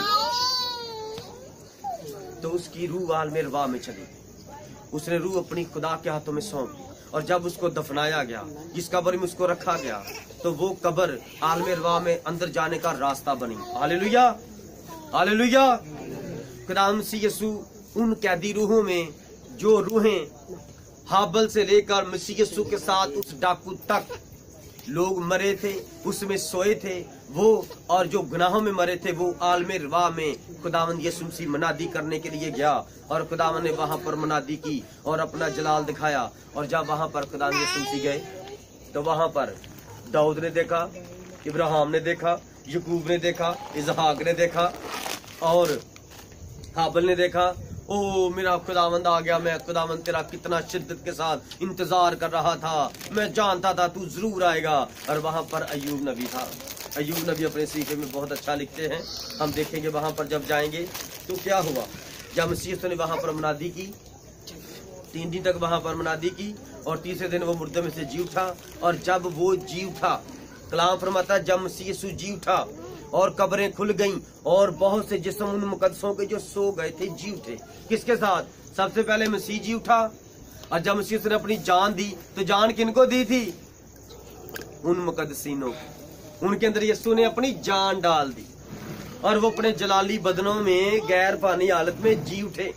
तो उसकी रूह आलम रवा में चली। उसने रूह अपनी खुदा के हाथों में सौंप दी और जब उसको दफनाया गया, जिस कब्र में उसको रखा गया, तो वो कब्र आलम रवा में अंदर जाने का रास्ता बनी। Hallelujah, hallelujah. खुदा मसीह यीशु उन कैदी रूहों में जो रूहें हाबिल से लेकर मसीह यीशु के साथ उस डाकू तक लोग मरे थे, उसमें सोए थे वो, और जो गुनाहों में मरे थे वो आलम रवा में खुदावंद यीशु मसीह मनादी करने के लिए गया और खुदावंद ने वहां पर मनादी की और अपना जलाल दिखाया। और जब वहां पर खुदावंद यीशु मसीह गए तो वहां पर दाऊद ने देखा, इब्राहिम ने देखा, यकूब ने देखा, इसहाक ने देखा और हाबिल ने देखा। ओ मेरा खुदावंद आ गया, मैं खुदावंद तेरा कितना शिद्दत के साथ इंतजार कर रहा था, मैं जानता था तू जरूर आएगा। और वहां पर अय्यूब नबी था। अय्यूब नबी अपने सीफे में बहुत अच्छा लिखते हैं, हम देखेंगे वहां पर जब जाएंगे तो क्या हुआ। जब मसीह ने वहां पर मुनादी की, 3 दिन तक वहां पर मुनादी की और तीसरे दिन वो मुर्दे में से जी उठा। और जब वो जी उठा, कलाम फरमाता है जब मसीह यीशु जी उठा और कब्रें खुल गईं और बहुत से जिस्म उन मुकद्दसों के जो सो गए थे जी उठे। किसके साथ? सबसे पहले मसीह जी उठा और जब मसीह ने अपनी जान दी तो जान किनको दी थी? उन मुकद्दसीनों को। उनके अंदर यीशु ने अपनी जान डाल दी और वो अपने जलाली बदनों में गैर पानी हालत में जी उठे।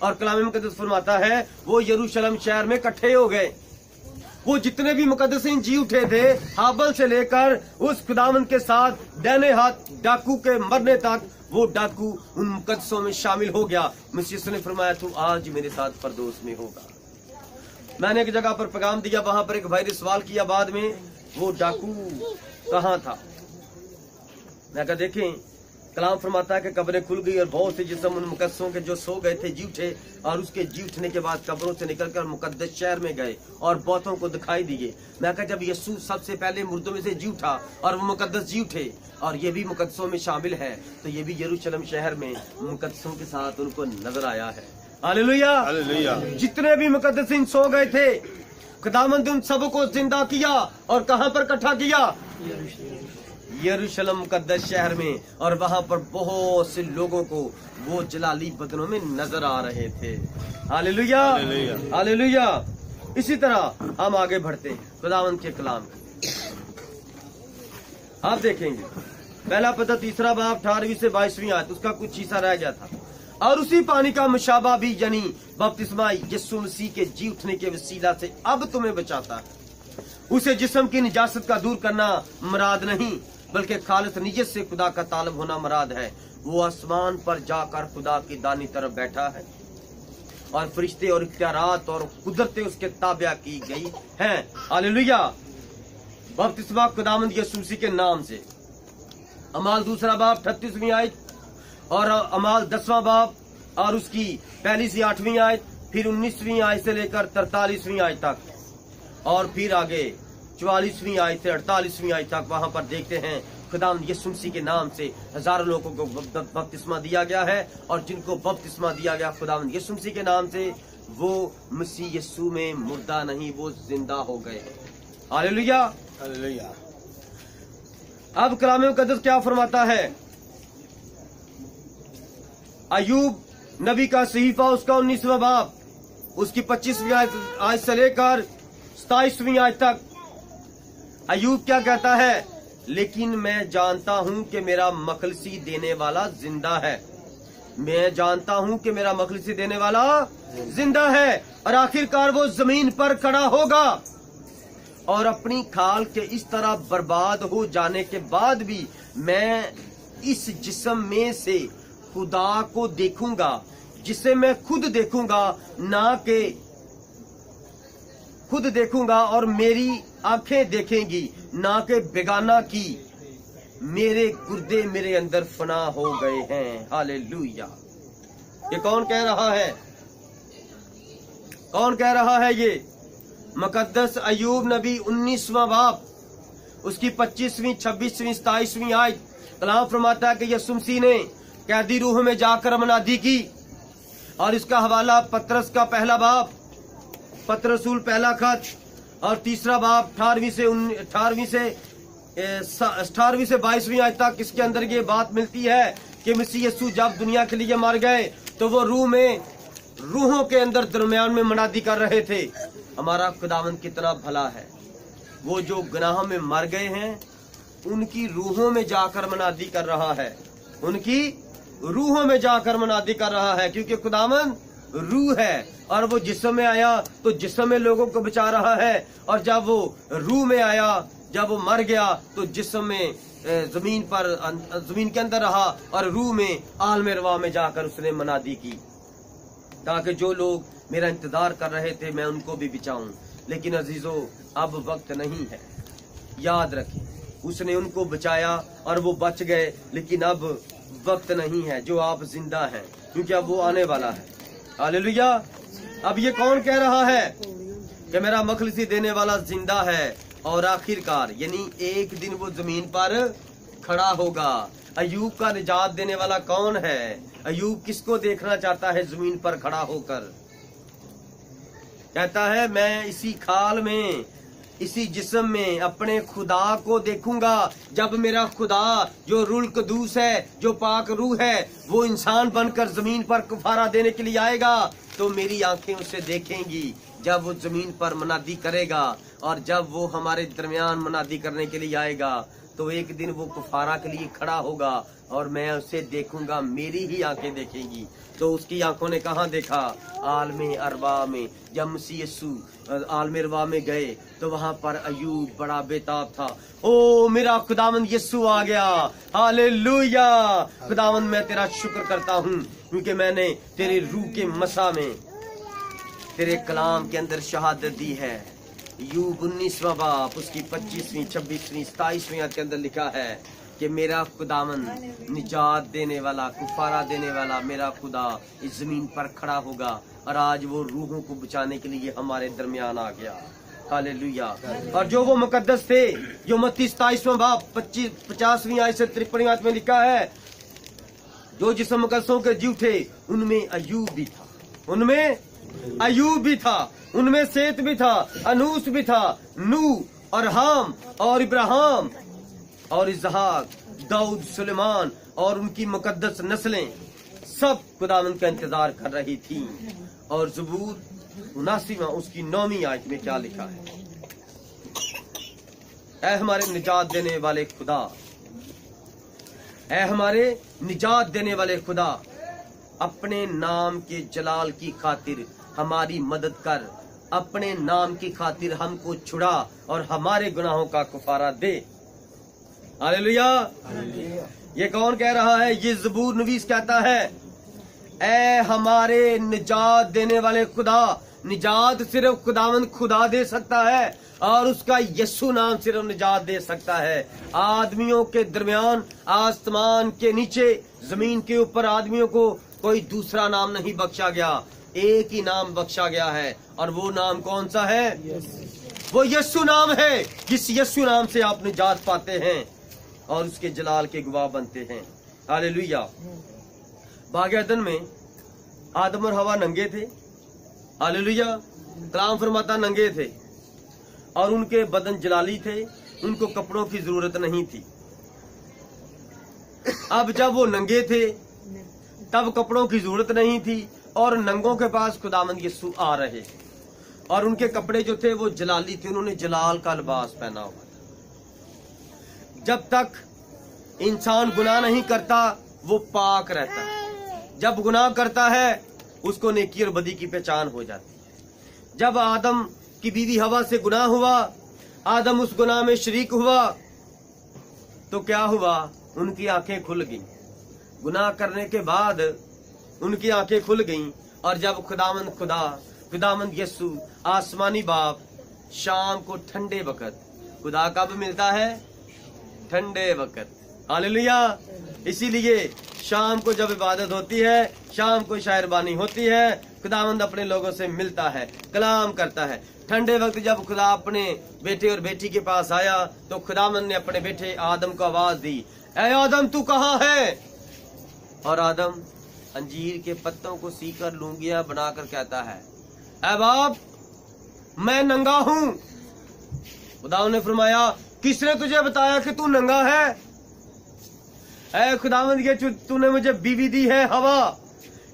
और कलाम मुकद्दस फरमाता है वो यरूशलेम शहर में इकट्ठे हो गए। वो जितने भी मुकद्दसीन जी उठे थे, हाबिल से लेकर उस खुदावंद के साथ दाहिने हाथ डाकू के मरने तक, वो डाकू उन मुकद्दसों में शामिल हो गया। मसीह ने फरमाया तू आज मेरे साथ परदोस में होगा। मैंने एक जगह पर पैगाम दिया, वहां पर एक भाई ने सवाल किया बाद में, वो डाकू कहाँ था? मैं कहा देखें, कलाम फरमाता है कि कब्रें खुल गई और बहुत से जिस्म उन मुकद्दसों के जो सो गए थे जी उठे। और उसके जी उठने के बाद कब्रों से निकलकर मुकद्दस शहर में गए और बहुतों को दिखाई दिए। मैं कहा जब यीशु सबसे पहले मुर्दों में से जी उठा और वो मुकद्दस जी उठे और ये भी मुकद्दसों में शामिल है, तो ये भी यरूशलेम शहर में मुकद्दसों के साथ उनको नजर आया है। Hallelujah, hallelujah. जितने भी मुकद्दसीन सो गए थे, खुदावंद उन सबको जिंदा किया और कहां पर इकट्ठा किया? यरूशलेम मुकद्दस शहर में। और वहां पर बहुत से लोगों को वो जलाली बदनों में नजर आ रहे थे। Hallelujah, hallelujah. इसी तरह हम आगे बढ़ते हैं खुदावंद के कलाम में। आप देखेंगे पहला पता 3 बाब 18वीं से 22वीं आयत, उसका कुछ हिस्सा रह गया था। और उसी पानी का मुशाबा भी यानी बपतिस्मा यीशु मसीह के जी उठने के वसीला से अब तुम्हें बचाता है। उसे जिस्म की निजासत का दूर करना मुराद नहीं, बल्कि खालिस नियत से खुदा का तालब होना मुराद है। वो आसमान पर जाकर खुदा की दानी तरफ बैठा है और फरिश्ते और इख्तियारात और कुदरतें उसके ताबिया की गई हैं। हालेलुया। बपतिस्मा खुदावंद यीशु मसीह के नाम से। अमाल 2 बाब 38वीं आयत और अमाल 10वां बाब और उसकी 1 से 8वीं आयत, फिर 19वीं आयत से लेकर 43वीं आयत तक और फिर आगे 44वीं आयत से 48वीं आयत तक। वहां पर देखते हैं खुदावंद यीशु मसीह के नाम से हजारों लोगों को बपतिस्मा दिया गया है और जिनको बपतिस्मा दिया गया खुदावंद यीशु मसीह के नाम से, वो मसीह यीशु में मुर्दा नहीं, वो जिंदा हो गए। Hallelujah, hallelujah. अब कलाम मुकद्दस क्या फरमाता है? अय्यूब नबी का सहीफा उसका 19वां बाब उसकी 25वीं आयत से लेकर 27वीं आयत तक। अय्यूब क्या कहता है? लेकिन मैं जानता हूं कि मेरा मखलसी देने वाला जिंदा है। मैं जानता हूं कि मेरा मखलसी देने वाला जिंदा है और आखिरकार वो जमीन पर खड़ा होगा। और अपनी खाल के इस तरह बर्बाद हो जाने के बाद भी मैं इस जिस्म में से खुदा को देखूंगा, जिसे मैं खुद देखूंगा, ना कि खुद देखूंगा और मेरी आंखें देखेंगी, ना कि बेगाना की। मेरे गुर्दे मेरे अंदर फना हो गए हैं। हालेलुया। ये कौन कह रहा है? कौन कह रहा है? ये मुकद्दस अय्यूब नबी 19वां बाब उसकी 25वीं 26वीं 27वीं आयत। कलाम फरमाता है कि यीशु मसीह ने कैदी रूह में जाकर मुनादी की और इसका हवाला पतरस का पहला बाब, पतरस रसूल पहला खत और 3 बाब 18वीं से 22वीं आयत तक। इसके अंदर ये बात मिलती है कि मसीह यीशु जब दुनिया के लिए मर गए तो वो रूहों के अंदर दरमियान में मुनादी कर रहे थे। हमारा खुदावंद कितना भला है, वो जो गुनाह में मर गए हैं उनकी रूहों में जाकर मुनादी कर रहा है, उनकी रूहों में जाकर मुनादी कर रहा है, क्योंकि खुदावंद रूह है। और वो जिस्म में आया तो जिस्म में लोगों को बचा रहा है, और जब वो रूह में आया, जब वो मर गया तो जिस्म में जमीन के अंदर रहा और रूह में आलम रवा में जाकर उसने मुनादी की, ताकि जो लोग मेरा इंतजार कर रहे थे मैं उनको भी बचाऊं। लेकिन अजीजों, अब वक्त नहीं है। याद रखें, उसने उनको बचाया और वो बच गए, लेकिन अब वक्त नहीं है जो आप जिंदा हैं, क्योंकि अब वो आने वाला है। हालेलुया। अब ये कौन कह रहा है कि मेरा मखलसी देने वाला जिंदा है और आखिरकार यानी एक दिन वो जमीन पर खड़ा होगा। अयूब का निजात देने वाला कौन है? अयूब किसको देखना चाहता है जमीन पर खड़ा होकर? कहता है मैं इसी खाल में, इसी जिस्म में अपने खुदा को देखूंगा। जब मेरा खुदा जो रुल कदूस है, जो पाक रूह है, वो इंसान बनकर जमीन पर कुफारा देने के लिए आएगा, तो मेरी आंखें उसे देखेंगी। जब वो जमीन पर मनादी करेगा और जब वो हमारे दरमियान मनादी करने के लिए आएगा, तो एक दिन वो कुफारा के लिए खड़ा होगा और मैं उसे देखूंगा, मेरी ही आंखें देखेंगी। तो उसकी आंखों ने कहाँ देखा? आलमे अरवा में। जब मसीह यीशु आलमे अरवा में गए तो वहां पर अयूब बड़ा बेताब था। ओ मेरा खुदावंद यीशु आ गया, हालेलुया। खुदावंद मैं तेरा शुक्र करता हूँ क्योंकि मैंने तेरे रूह के मसा में तेरे कलाम के अंदर शहादत दी है। यूब 19वां बाप उसकी 25वीं 26वीं 27वीं आयत के अंदर लिखा है कि मेरा खुदावंद निजात देने वाला, कुफारा देने वाला मेरा खुदा इस जमीन पर खड़ा होगा और आज वो रूहों को बचाने के लिए हमारे दरमियान आ गया। हालेलुया। और जो वो मुकद्दस थे, जो मत्ती 27वां बाप 50वीं आयत से 53वीं आयत में लिखा है, जो जिस्म मुकद्दसों के जीव थे उनमें अयूब भी था, उनमें अयूब भी था, उनमें सेत भी था, अनूस भी था, नूह और हाम और इब्राहिम और इसहाक, दाऊद, सुलेमान और उनकी मुकद्दस नस्लें सब खुदावंद का इंतजार कर रही थी। और ज़बूर 79वां उसकी 9वीं आयत में क्या लिखा है? ऐ हमारे निजात देने वाले खुदा, ऐ हमारे निजात देने वाले खुदा, अपने नाम के जलाल की खातिर हमारी मदद कर, अपने नाम की खातिर हमको छुड़ा और हमारे गुनाहों का कुफारा दे। हालेलुया। ये कौन कह रहा है? ये ज़बूर नवीस कहता है, ऐ हमारे निजात देने वाले खुदा। निजात सिर्फ खुदावंद खुदा दे सकता है और उसका यीशु नाम सिर्फ निजात दे सकता है। आदमियों के दरमियान, आसमान के नीचे, जमीन के ऊपर आदमियों को कोई दूसरा नाम नहीं बख्शा गया, एक ही नाम बख्शा गया है। और वो नाम कौन सा है? वो यीशु नाम है। जिस यीशु नाम से आप निजात पाते हैं और उसके जलाल के गवाह बनते हैं। हालेलुया। बाग़ अदन में आदम और हवा नंगे थे। हालेलुया। कलाम फरमाता नंगे थे और उनके बदन जलाली थे, उनको कपड़ों की जरूरत नहीं थी। अब जब वो नंगे थे तब कपड़ों की जरूरत नहीं थी और नंगों के पास खुदावंद यीशु आ रहे और उनके कपड़े जो थे वो जलाली थे, उन्होंने जलाल का लिबास पहना हुआ था। जब तक इंसान गुनाह नहीं करता वो पाक रहता है। जब गुनाह करता है उसको नेकी और बदी की पहचान हो जाती है। जब आदम की बीवी हवा से गुनाह हुआ, आदम उस गुनाह में शरीक हुआ, तो क्या हुआ? उनकी आंखें खुल गईं। गुनाह करने के बाद उनकी आंखें खुल गईं और जब खुदावंद यीशु आसमानी बाप शाम को ठंडे वक्त, खुदा कब मिलता है? ठंडे वक्त। हालेलुया। इसीलिए शाम को जब इबादत होती है, शाम को शायरबानी होती है, खुदावंद अपने लोगों से मिलता है, कलाम करता है। ठंडे वक्त जब खुदा अपने बेटे और बेटी के पास आया तो खुदावंद ने अपने बेटे आदम को आवाज दी, ऐ आदम तू कहाँ है? और आदम अंजीर के पत्तों को सीकर लूंगियां बनाकर कहता है, ऐ बाप मैं नंगा हूं। खुदा ने फरमाया, किसने तुझे बताया कि तू नंगा है? ऐ खुदावंद के तूने मुझे बीवी दी है हवा,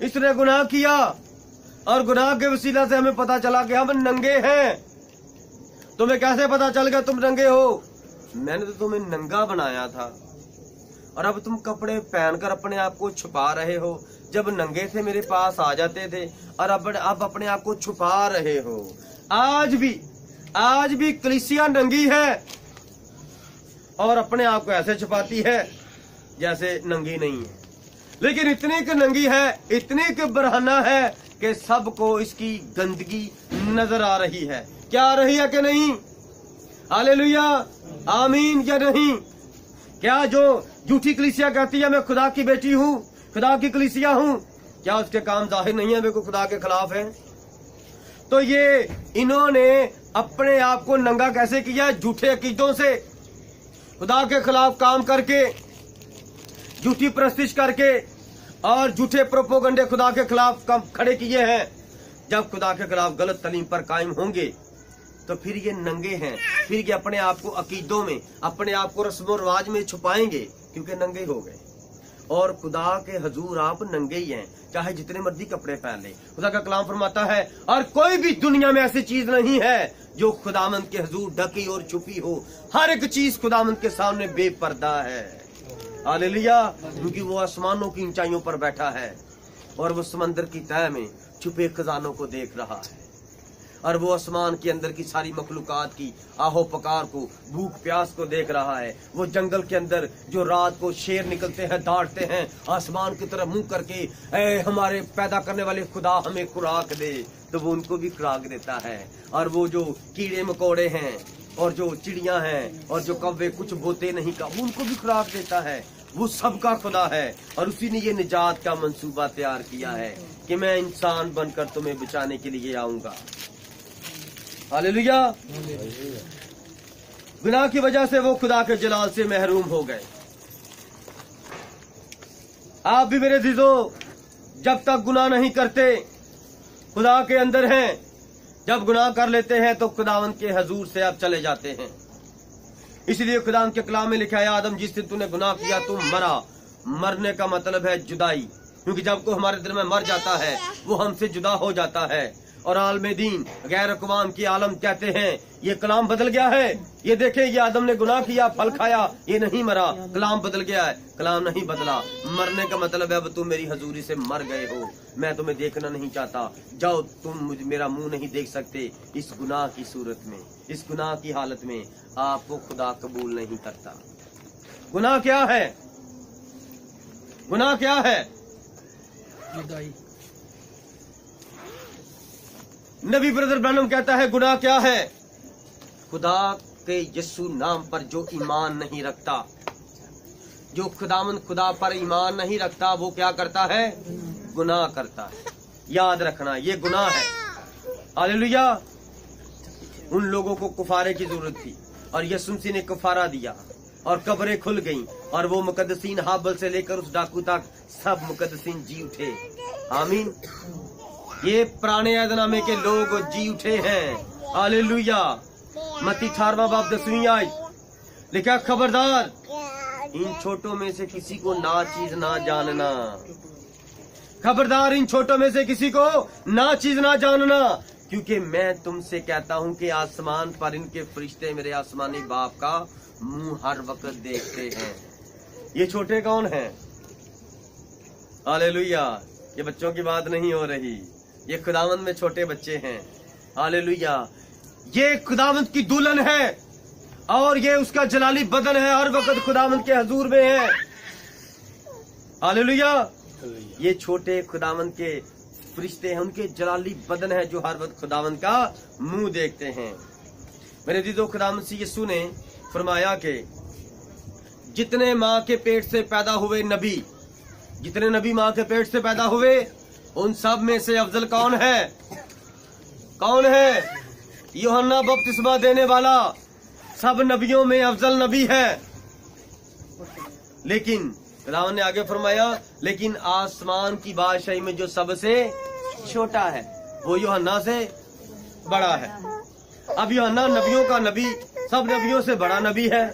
इसने गुनाह किया और गुनाह के वसीला से हमें पता चला कि हम नंगे हैं। तुम्हें कैसे पता चल गया तुम नंगे हो? मैंने तो तुम्हें नंगा बनाया था और अब तुम कपड़े पहनकर अपने आप को छुपा रहे हो। जब नंगे थे मेरे पास आ जाते थे और अब अपने आप को छुपा रहे हो। आज भी कलीसिया नंगी है और अपने आप को ऐसे छुपाती है जैसे नंगी नहीं है, लेकिन इतनी की नंगी है, इतनी की बरहना है कि सबको इसकी गंदगी नजर आ रही है। क्या आ रही है कि नहीं? हालेलुया, आमीन या नहीं? क्या जो झूठी कलीसिया कहती है मैं खुदा की बेटी हूँ, खुदा की कलीसिया हूँ, क्या उसके काम जाहिर नहीं है वे को खुदा के खिलाफ है? तो ये इन्होंने अपने आप को नंगा कैसे किया? झूठे अकीदों से, खुदा के खिलाफ काम करके, झूठी प्रस्तिश करके और झूठे प्रोपोगंडे खुदा के खिलाफ खड़े किए हैं। जब खुदा के खिलाफ गलत तालीम पर कायम होंगे तो फिर ये नंगे हैं, फिर ये अपने आप को अकीदों में, अपने आप को रस्म रिवाज में छुपाएंगे क्योंकि नंगे हो गए। और खुदा के हजूर आप नंगे ही हैं, चाहे जितने मर्जी कपड़े पहन ले। खुदा का कलाम फरमाता है और कोई भी दुनिया में ऐसी चीज नहीं है जो खुदावंद के हजूर ढकी और छुपी हो। हर एक चीज खुदावंद के सामने बेपर्दा है। हालेलुया, क्योंकि वो आसमानों की ऊंचाइयों पर बैठा है और वो समंदर की तह में छुपे खजानों को देख रहा है और वो आसमान के अंदर की सारी मखलूकात की आहो पकार को, भूख प्यास को देख रहा है। वो जंगल के अंदर जो रात को शेर निकलते हैं, दौड़ते हैं आसमान की तरफ मुंह करके, ऐ हमारे पैदा करने वाले खुदा हमें खुराक दे, तो वो उनको भी खुराक देता है। और वो जो कीड़े मकोड़े हैं और जो चिड़ियां हैं और जो कौवे कुछ बोते नहीं का, वो उनको भी खुराक देता है। वो सबका खुदा है और उसी ने ये निजात का मंसूबा तैयार किया है कि मैं इंसान बनकर तुम्हें बचाने के लिए आऊंगा। हालेलुया, गुनाह की वजह से वो खुदा के जलाल से महरूम हो गए। आप भी मेरे अज़ीज़ों, जब तक गुनाह नहीं करते खुदा के अंदर हैं, जब गुनाह कर लेते हैं तो खुदावंद के हजूर से आप चले जाते हैं। इसलिए खुदावंद के कलाम में लिखा है, आदम जिस दिन तूने गुनाह किया तुम मरा। मरने का मतलब है जुदाई, क्योंकि जब कोई हमारे दिल में मर जाता है वो हमसे जुदा हो जाता है। और आलमे दीन गैर अक़वाम की आलम कहते हैं ये कलाम बदल गया है। ये देखें, ये आदम ने गुनाह किया, फल खाया, ये नहीं मरा, कलाम बदल गया है। कलाम नहीं बदला। मरने का मतलब है अब तुम मेरी हजूरी से मर गए हो, मैं तुम्हें देखना नहीं चाहता, जाओ, तुम मुझे मेरा मुंह नहीं देख सकते। इस गुनाह की सूरत में, इस गुनाह की हालत में आपको खुदा कबूल नहीं करता। गुनाह क्या है? गुनाह क्या है? नबी ब्रदर ब्रैनम कहता है गुनाह क्या है? खुदा के यीशु नाम पर जो ईमान नहीं रखता, जो खुदावंद खुदा पर ईमान नहीं रखता, वो क्या करता है? गुनाह करता है। याद रखना, ये गुनाह है। हालेलुया। उन लोगों को कुफारे की जरूरत थी और यीशु मसीह ने कुफारा दिया और कब्रें खुल गईं और वो मुकद्दसीन हाबल से लेकर उस डाकू तक सब मुकद्दसीन जी उठे। आमीन। ये पुराने अहदनामे के लोग जी उठे हैं। हालेलुया। मत्ती 18वां बाब 10वीं आयत लिखा, खबरदार इन छोटों में से किसी को ना चीज ना जानना। खबरदार इन छोटों में से किसी को ना चीज ना जानना, क्योंकि मैं तुमसे कहता हूं कि आसमान पर इनके फरिश्ते मेरे आसमानी बाप का मुंह हर वक्त देखते हैं। ये छोटे कौन हैं? हालेलुया। ये बच्चों की बात नहीं हो रही, ये खुदावंद में छोटे बच्चे हैं। हालेलुया। ये खुदावंद की दुल्हन है और ये उसका जलाली बदन है, हर वक्त खुदावंद के हजूर में है। हालेलुया। ये छोटे खुदावंद के फरिश्ते हैं, उनके जलाली बदन है जो हर वक्त खुदावंद का मुंह देखते हैं। मेरे अज़ीज़ों, खुदावंद से यीशु ने फरमाया कि जितने माँ के पेट से पैदा हुए नबी, जितने नबी माँ के पेट से पैदा हुए, उन सब में से अफजल कौन है? कौन है? यूहन्ना बपतिस्मा देने वाला सब नबियों में अफजल नबी है। लेकिन खुदावंद ने आगे फरमाया, लेकिन आसमान की बादशाही में जो सबसे छोटा है वो यूहन्ना से बड़ा है। अब यूहन्ना नबियों का नबी, सब नबियों से बड़ा नबी है,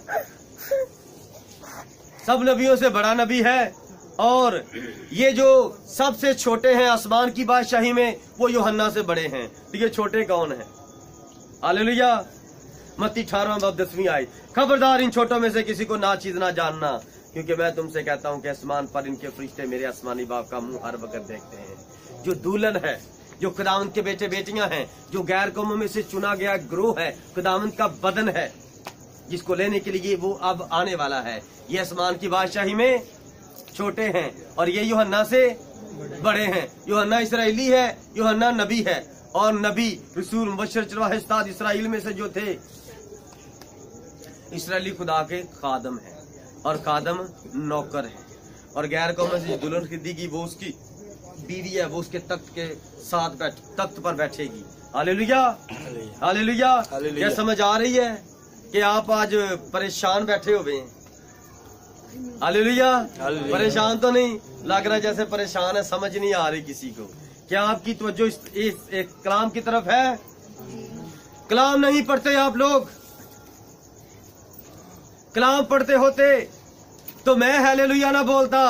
सब नबियों से बड़ा नबी है। और ये जो सबसे छोटे हैं आसमान की बादशाही में, वो यूहन्ना से बड़े हैं। तो ये छोटे कौन हैं? हालेलुया। मत्ती 18वां बाब 10वीं आयत, खबरदार इन छोटों में से किसी को ना चीज ना जानना, क्योंकि मैं तुमसे कहता हूं कि आसमान पर इनके फरिश्ते मेरे आसमानी बाप का मुंह हर वक्त देखते हैं। जो दुल्हन है, जो खुदावंद के बेटे बेटियां हैं, जो गैर कौमों में से चुना गया ग्रोह है, खुदावंद का बदन है, जिसको लेने के लिए वो अब आने वाला है। ये आसमान की बादशाही में छोटे हैं और ये यूहन्ना से बड़े हैं। यूहन्ना इस्राएली है, यूहन्ना नबी है, और नबी रसूल मुबश्शिर चरवाहे उस्ताद इस्राएल में से जो थे इसराइली खुदा के खादम हैं और खादम नौकर है, और गैर कौम में से दुल्हन खरीदेगी वो उसकी बीवी है, वो उसके तख्त पर बैठेगी। Hallelujah, hallelujah. क्या समझ आ रही है कि आप आज परेशान बैठे हुए हैं? हालेलुया। परेशान तो नहीं लग रहा, जैसे परेशान है, समझ नहीं आ रही किसी को। क्या आपकी तवज्जो इस कलाम की तरफ है? कलाम नहीं पढ़ते आप लोग? कलाम पढ़ते होते तो मैं हालेलुया ना बोलता।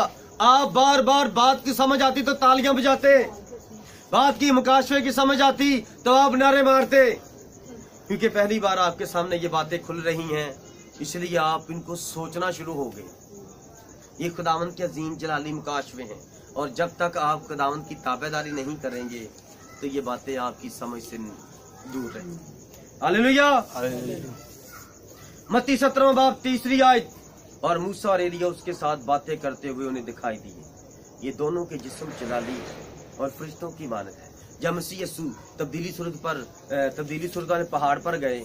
आप बार बार बात की समझ आती तो तालियां बजाते, बात की मुकाशवे की समझ आती तो आप नारे मारते, क्योंकि पहली बार आपके सामने ये बातें खुल रही हैं, इसलिए आप इनको सोचना शुरू हो गए। ये खुदावंद के अजीम जलाली मुकाशवे हैं, और जब तक आप खुदावंद की ताबेदारी नहीं करेंगे तो ये बातें आपकी समझ से दूर रहेंगी। हालेलुया। मत्ती 17वां बाब 3री आयत। और मूसा और एलिया उसके साथ बातें करते हुए उन्हें दिखाई दिए। ये दोनों के जिस्म जलाली है और फरिश्तों की मानद है। जब मसीह यीशु तब्दीली सूरत वाले पहाड़ पर गए,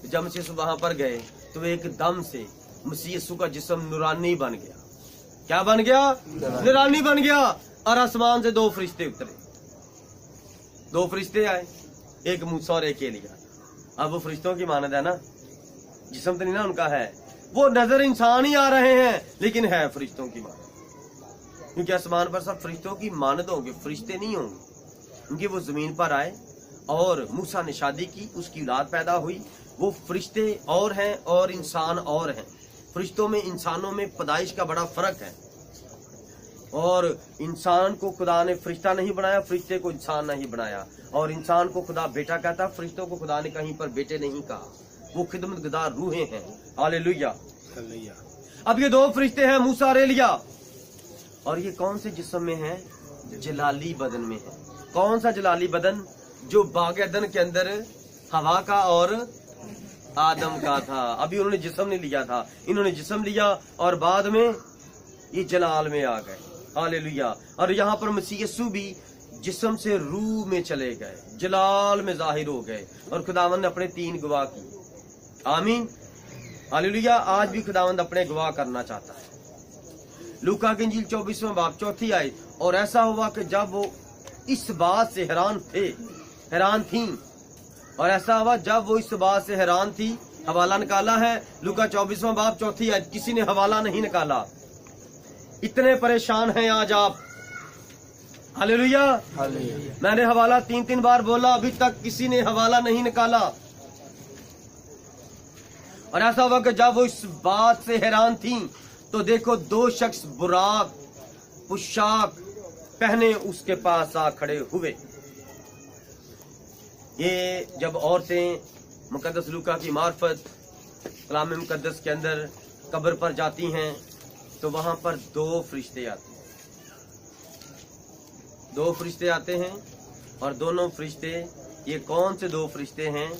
जब मसीह यीशु वहां पर गए तो एकदम से मसीह यीशु का जिस्म नूरानी बन गया। क्या बन गया? नूरानी बन गया। और आसमान से 2 फरिश्ते उतरे। 2 फरिश्ते आए, एक मूसा और एक एलिया। अब वो फरिश्तों की मानद है ना, जिस्म तो नहीं ना उनका है, वो नजर इंसान ही आ रहे हैं लेकिन है फरिश्तों की मानद, क्योंकि आसमान पर सब फरिश्तों की मानद होंगे, फरिश्ते नहीं होंगे। क्योंकि वो जमीन पर आए और मूसा ने शादी की, उसकी औलाद पैदा हुई। वो फरिश्ते और हैं और इंसान और हैं। फरिश्तों में इंसानों में पैदाइश का बड़ा फर्क है, और इंसान को खुदा ने फरिश्ता नहीं बनाया, फरिश्ते को इंसान नहीं बनाया। और इंसान को खुदा बेटा कहता, फरिश्तों को खुदा ने कहीं पर बेटे नहीं कहा, वो खिदमतगार रूहें हैं। हालेलुया। अब ये 2 फरिश्ते हैं, मूसा और एलिया, और ये कौन से जिस्म में है? जलाली बदन में है। कौन सा जलाली बदन? जो बाग अदन के अंदर हवा का और आदम का था। अभी उन्होंने जिस्म नहीं लिया था, इन्होंने जिस्म लिया और बाद में ये जलाल में आ गए। हालेलुया। और यहाँ पर मसीह यीशु भी जिस्म से रूह में चले गए, जलाल में जाहिर हो गए, और खुदावंद ने अपने 3 गवाह किए। आमीन। हालेलुया। आज भी खुदावंद अपने गवाह करना चाहता है। लूका की इंजील 24वां बाब 4 आयत। और ऐसा हुआ कि जब वो इस बात से हैरान थी, और ऐसा हुआ जब वो इस बात से हैरान थी। हवाला निकाला है लूका 24वां बाब 4 आयत। किसी ने हवाला नहीं निकाला। इतने परेशान हैं आज आप। हालेलुया। मैंने हवाला 3 बार बोला, अभी तक किसी ने हवाला नहीं निकाला। और ऐसा हुआ कि जब वो इस बात से हैरान थी तो देखो 2 शख्स बुराक पोशाक पहने उसके पास आ खड़े हुए। ये जब औरतें मुकद्दस लूका की मार्फत कलाम मुकद्दस के अंदर कब्र पर जाती हैं तो वहां पर 2 फरिश्ते आते हैं। 2 फरिश्ते आते हैं, और दोनों फरिश्ते, ये कौन से 2 फरिश्ते हैं?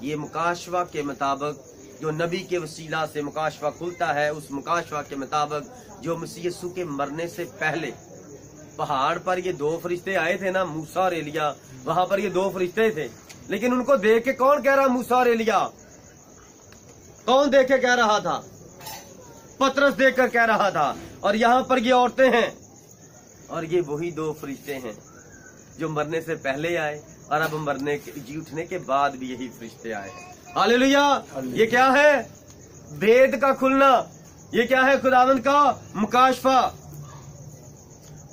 ये मुकाशवा के मुताबिक, जो नबी के वसीला से मुकाशवा खुलता है, उस मुकाशवा के मुताबिक जो मसीह यीशु के मरने से पहले पहाड़ पर ये 2 फरिश्ते आए थे ना, मूसा और एलिया, वहां पर ये 2 फरिश्ते थे। लेकिन उनको देख के कौन कह रहा? मूसा और एलिया। कौन देख के कह रहा था? पतरस देख कर कह रहा था। और यहाँ पर ये औरतें हैं, और ये वही 2 फरिश्ते हैं जो मरने से पहले आए, और अब जी उठने के बाद भी यही फरिश्ते आए। हालेलुया। ये क्या है? भेद का खुलना। ये क्या है? खुदावंद का मुकाशफा।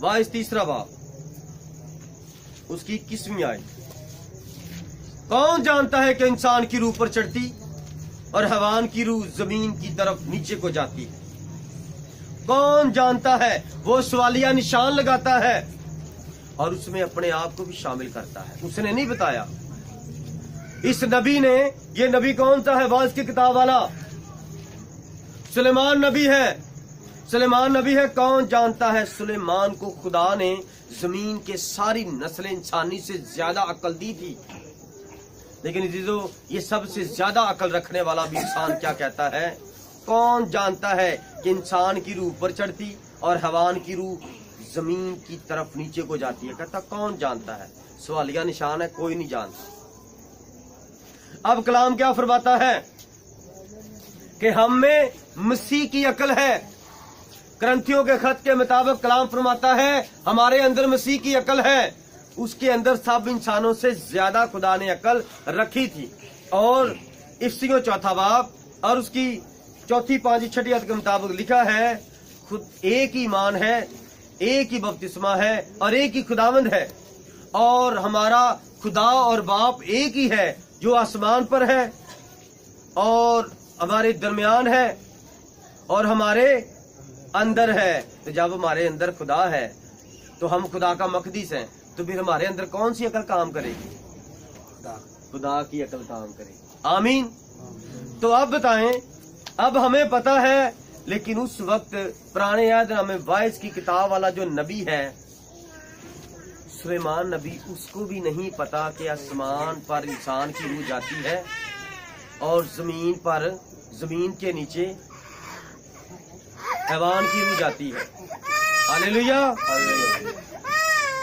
3 बाब उसकी 21वीं आयत। कौन जानता है कि इंसान की रूह पर चढ़ती और हैवान की रूह जमीन की तरफ नीचे को जाती है? कौन जानता है? वो सवालिया निशान लगाता है और उसमें अपने आप को भी शामिल करता है। उसने नहीं बताया। इस नबी ने, ये नबी कौन सा है? वाज की किताब वाला सुलेमान नबी है। सुलेमान नबी है। कौन जानता है? सुलेमान को खुदा ने जमीन के सारी नस्लें इंसानी से ज्यादा अकल दी थी, लेकिन अजीजों ये सबसे ज्यादा अकल रखने वाला भी इंसान क्या कहता है? कौन जानता है कि इंसान की रूह ऊपर चढ़ती और हैवान की रूह जमीन की तरफ नीचे को जाती है? कहता कौन जानता है? सवालिया निशान है, कोई नहीं जानता। अब कलाम क्या फरमाता है? कि हम में मसीह की अकल है। करंथियों के खत के मुताबिक कलाम फरमाता है हमारे अंदर मसीह की अकल है। उसके अंदर सब इंसानों से ज्यादा खुदा ने अकल रखी थी। और इफ्सियों 4 बाब और उसकी 4, 5, 6 आयत के मुताबिक लिखा है खुद एक ही ईमान है, एक ही बपतिस्मा है और एक ही खुदावंद है। और हमारा खुदा और बाप एक ही है जो आसमान पर है और हमारे दरमियान है और हमारे अंदर है। तो जब हमारे अंदर खुदा है तो हम खुदा का मकदीस हैं, तो फिर हमारे अंदर कौन सी अकल काम करेगी? खुदा की अकल काम करेगी। आमीन। तो अब बताएं, अब हमें पता है, लेकिन उस वक्त पुराने यादनामे वाइस की किताब वाला जो नबी है सुलेमान नबी, उसको भी नहीं पता कि आसमान पर इंसान की रूह जाती है और जमीन के नीचे हैवान की रूह जाती है। हालेलुया।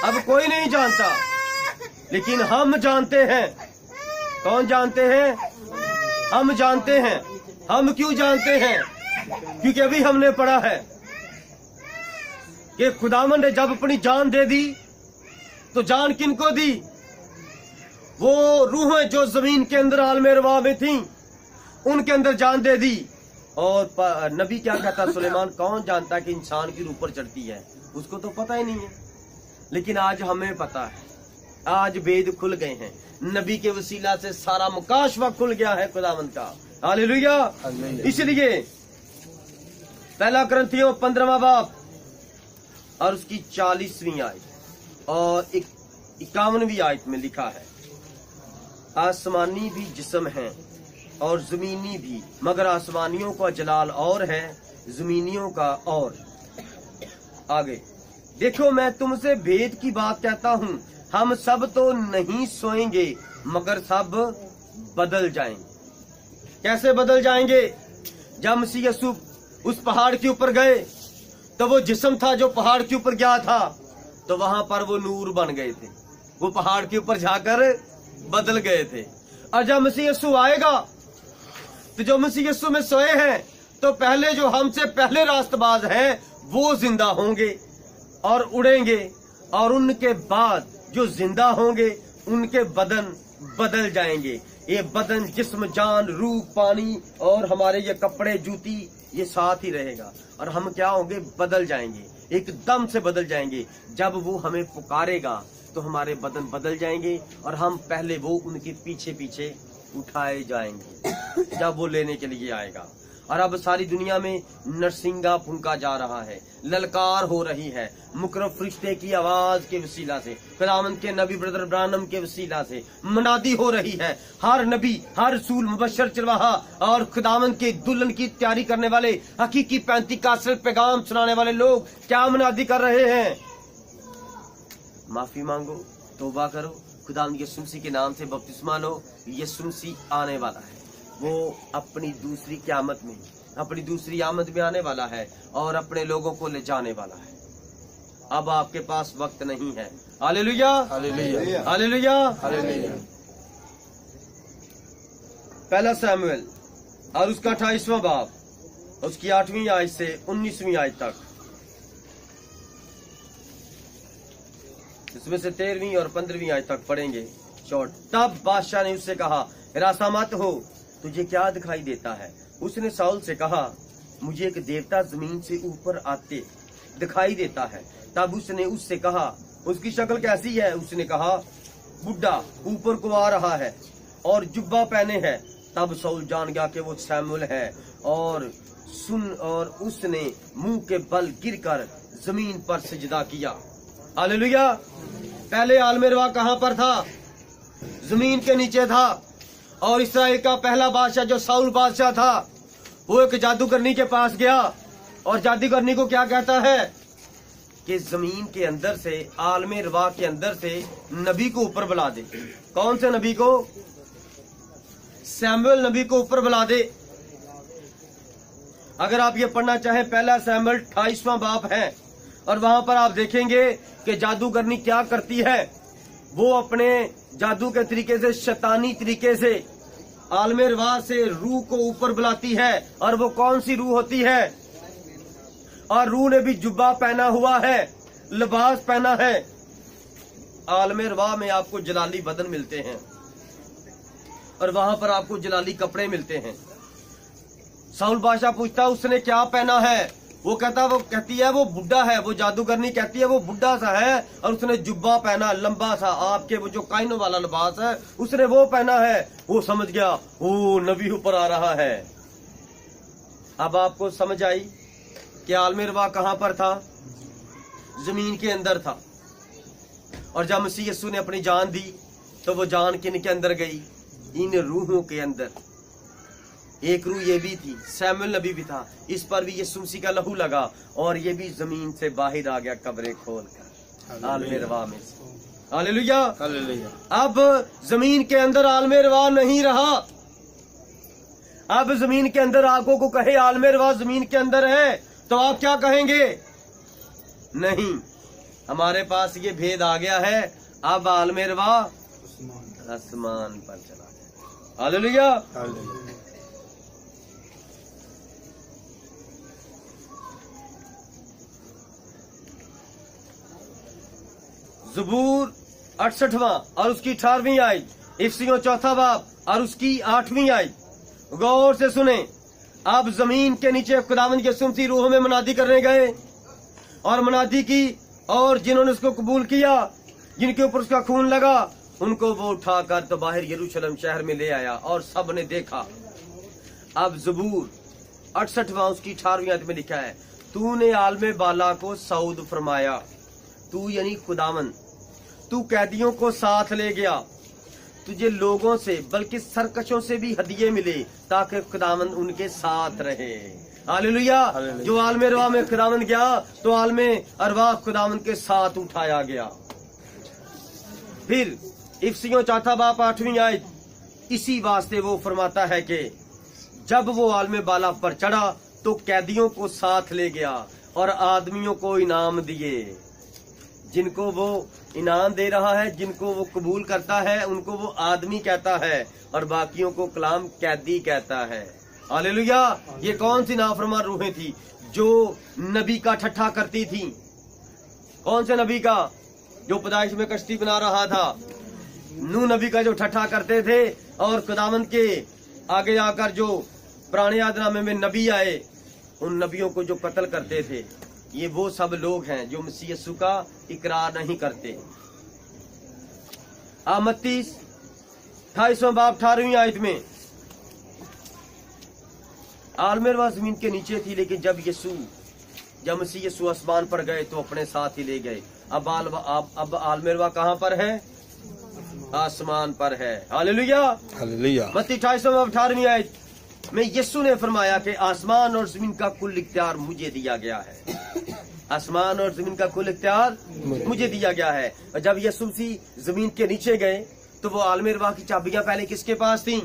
अब कोई नहीं जानता, लेकिन हम जानते हैं। कौन जानते हैं? हम जानते हैं। हम क्यों जानते हैं? क्योंकि अभी हमने पढ़ा है कि खुदावंद ने जब अपनी जान दे दी तो जान किनको दी? वो रूहें जो जमीन के अंदर आलम अरवाह में थीं, उनके अंदर जान दे दी। और नबी क्या कहता सुलेमान, कौन जानता कि इंसान की रूह ऊपर चढ़ती है? उसको तो पता ही नहीं है। लेकिन आज हमें पता है, आज वेद खुल गए हैं। नबी के वसीला से सारा मुकाशवा खुल गया है खुदावंद का। हालेलुया। इसलिए 1 करंथियों 15वां बाब और उसकी 40वीं आयत और 51वीं आयत में लिखा है आसमानी भी जिस्म हैं और जमीनी भी, मगर आसमानियों का जलाल और है, जमीनियों का और। आगे देखो, मैं तुमसे भेद की बात कहता हूँ, हम सब तो नहीं सोएंगे मगर सब बदल जाएंगे। कैसे बदल जाएंगे? जब मसीह यीशु उस पहाड़ के ऊपर गए तो वो जिस्म था जो पहाड़ के ऊपर गया था, तो वहां पर वो नूर बन गए थे। वो पहाड़ के ऊपर जाकर बदल गए थे। और जब मसीह यीशु आएगा तो जो मसीह यीशु में सोए हैं, तो पहले जो हमसे पहले रास्तबाज हैं वो जिंदा होंगे और उड़ेंगे, और उनके बाद जो जिंदा होंगे उनके बदन बदल जाएंगे। ये बदन, जिस्म, जान, रूह, पानी और हमारे ये कपड़े, जूती, ये साथ ही रहेगा। और हम क्या होंगे? बदल जाएंगे, एकदम से बदल जाएंगे। जब वो हमें पुकारेगा तो हमारे बदन बदल जाएंगे और हम पहले वो उनके पीछे पीछे उठाए जाएंगे जब वो लेने के लिए आएगा। और अब सारी दुनिया में नरसिंगा फूंका जा रहा है, ललकार हो रही है मुकर्रब फरिश्ते की आवाज के वसीला से, खुदावंद के नबी ब्रदर ब्रानम के वसीला से मनादी हो रही है। हर नबी, हर रसूल, मुबश्शिर, चरवाहा और खुदावंद के दुल्हन की तैयारी करने वाले, हकीकी पैंतीकासल पैगाम सुनाने वाले लोग क्या मनादी कर रहे हैं? माफी मांगो, तौबा करो, खुदावंद यीशु मसीह के नाम से बपतिस्मा लो। यीशु मसीह आने वाला है, वो अपनी दूसरी क़यामत में, अपनी दूसरी आमद में आने वाला है और अपने लोगों को ले जाने वाला है। अब आपके पास वक्त नहीं है। Hallelujah, hallelujah, hallelujah, hallelujah. 1 शमूएल और उसका 28वां बाब, उसकी 8वीं आयत से 19वीं आयत तक, इसमें से 13वीं और 15वीं आयत तक पढ़ेंगे शॉर्ट। तब बादशाह ने उससे कहा, हिरासा मत हो, तुझे क्या दिखाई देता है? उसने साउल से कहा, मुझे एक देवता जमीन से ऊपर आते दिखाई देता है। तब उसने उससे कहा, उसकी शक्ल कैसी है? उसने कहा, बुढ़ा ऊपर को आ रहा है और जुब्बा पहने है। तब साउल जान गया कि वो शमूएल है और उसने मुंह के बल गिरकर जमीन पर सजदा किया। हालेलुया। पहले आलम अरवाह कहां पर था? जमीन के नीचे था। और इस्राएल का पहला बादशाह जो साउल बादशाह था, वो एक जादूगरनी के पास गया और जादूगरनी को क्या कहता है कि जमीन के अंदर से, आलम अरवाह के अंदर से नबी को ऊपर बुला दे। कौन से नबी को? शमूएल नबी को ऊपर बुला दे। अगर आप ये पढ़ना चाहें, 1 शमूएल 28वां बाब है और वहां पर आप देखेंगे कि जादूगरनी क्या करती है। वो अपने जादू के तरीके से, शैतानी तरीके से आलमे रवा से रूह को ऊपर बुलाती है। और वो कौन सी रूह होती है? और रूह ने भी जुब्बा पहना हुआ है, लिबास पहना है। आलमे रवा में आपको जलाली बदन मिलते हैं और वहां पर आपको जलाली कपड़े मिलते हैं। साउल बादशाह पूछता उसने क्या पहना है? वो कहती है वो बुढ़ा है। वो जादूगरनी कहती है वो बुढ़ा सा है और उसने जुब्बा पहना लंबा सा, आपके वो जो काइनों वाला लिबास है उसने वो पहना है। वो समझ गया वो नबी ऊपर आ रहा है। अब आपको समझ आई कि आलमे रवा कहां पर था? जमीन के अंदर था। और जब मसीह यीशु ने अपनी जान दी तो वो जान किन के अंदर गई? इन रूहों के अंदर। एक रूह ये भी थी, सैमुअल नबी भी था, इस पर भी यीशु मसीह का लहू लगा और ये भी जमीन से बाहर आ गया कब्रें खोलकर आलमे रवा में से। Hallelujah, hallelujah. अब जमीन के अंदर आलमे रवा नहीं रहा। अब जमीन के अंदर आंखों को कहे आलमे रवा जमीन के अंदर है तो आप क्या कहेंगे? नहीं, हमारे पास ये भेद आ गया है। अब आलमे रवा आसमान पर चला गया। Hallelujah, hallelujah. ज़बूर 68वां और उसकी 18वीं आयत, इफसियों 4 बाब और उसकी 8वीं आयत। गौर से सुने। अब जमीन के नीचे खुदावंद यीशु मसीह रूह में मुनादी करने गए और मुनादी की, और जिन्होंने उसको कबूल किया, जिनके ऊपर उसका खून लगा, उनको वो उठाकर तो बाहर यरूशलेम शहर में ले आया और सब ने देखा। अब ज़बूर 68वां उसकी 18वीं आयत में लिखा है, तूने आलमे बाला को सऊद फरमाया। तू यानी खुदावन, तू कैदियों को साथ ले गया। तुझे लोगों से बल्कि सरकशों से भी हदिये मिले ताकि खुदावन उनके साथ रहे। हालेलुया। जो आलमे रवा में खुदावन गया तो आलमे अरवा खुदावन के साथ उठाया गया। फिर इफसियों 4 बाब 8वीं आयत, इसी वास्ते वो फरमाता है कि जब वो आलमे बाला पर चढ़ा तो कैदियों को साथ ले गया और आदमियों को इनाम दिए। जिनको वो इनाम दे रहा है, जिनको वो कबूल करता है, उनको वो आदमी कहता है और बाकियों को कलाम कैदी कहता है। हालेलुया। ये कौन सी नाफरमान रूहें थी जो नबी का ठट्ठा करती थी? कौन से नबी का? जो पैदाइश में कश्ती बना रहा था। नूह नबी का जो ठट्ठा करते थे और खुदावंद के आगे आकर जो पुराने यादनामे में नबी आए उन नबियों को जो कत्ल करते थे। ये वो सब लोग हैं जो मसीह यीशु का इकरार नहीं करते। मत्ती 28वां बाब 18वीं आयत में, आलमे रवा जमीन के नीचे थी, लेकिन जब मसीह यीशु आसमान पर गए तो अपने साथ ही ले गए। अब आलमे रवा कहाँ पर है? आसमान पर है। Hallelujah, hallelujah. मत्ती 28वां बाब 18वीं आयत में यीशु ने फरमाया कि आसमान और जमीन का कुल इख्तियार मुझे दिया गया है। आसमान और जमीन का कुल इख्तियार मुझे दिया गया है। और जब यीशु मसीह जमीन के नीचे गए तो वो आलमे रवा की चाबियां पहले किसके पास थीं?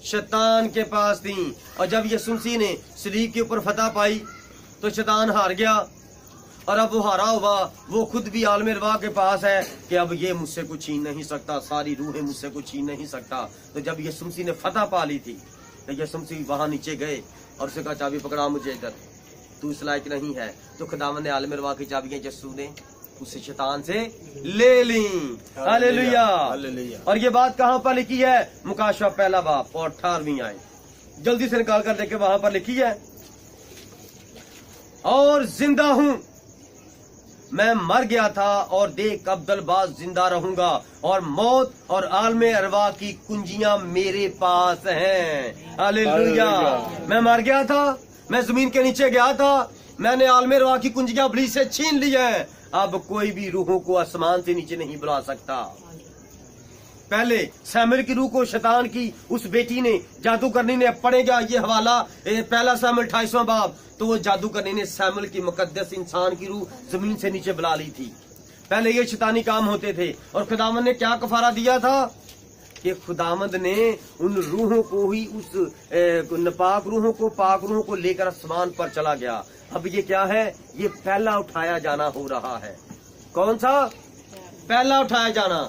शैतान के पास थीं। और जब यीशु मसीह ने सलीब के ऊपर फतह पाई तो शैतान हार गया और अब वो हारा हुआ वो खुद भी आलमे रवा के पास है कि अब ये मुझसे कुछ छीन नहीं सकता, सारी रूहें मुझसे कुछ छीन नहीं सकता। तो जब यीशु मसीह ने फतह पा ली थी तो यीशु मसीह वहां नीचे गए और उसने कहा चाबी पकड़ा मुझे इधर, तू इस लायक नहीं है। तो खुदावंद ने आलमे रवा की चाबियां यीशु ने उस शैतान से ले ली। हालेलुया। और ये बात कहाँ पर लिखी है? मुकाशवा 1 बाब और 18वीं आयत। जल्दी से निकाल कर देखे, वहां पर लिखी है, और जिंदा हूं, मैं मर गया था और देख अब्दुल बाज जिंदा रहूंगा, और मौत और आलमे अरवा की कुंजियां मेरे पास हैं। हालेलुया। मैं मर गया था, मैं जमीन के नीचे गया था, मैंने आलमे अरवा की कुंजियां इब्लीस से छीन ली हैं। अब कोई भी रूहों को आसमान से नीचे नहीं बुला सकता। पहले सैमुअल की रूह को शैतान की उस बेटी ने, जादूगरनी ने, पढ़ेगा ये हवाला 1 सैमुअल 28वां बाब, तो वो जादूगरनी ने सैमुअल की मुकद्दस इंसान की रूह जमीन से नीचे बुला ली थी। पहले ये शैतानी काम होते थे। और खुदावंद ने क्या कफारा दिया था कि खुदावंद ने उन रूहों को ही, उस नापाक रूहों को, पाक रूहों को लेकर आसमान पर चला गया। अब ये क्या है? ये पहला उठाया जाना हो रहा है। कौन सा? पहला उठाया जाना,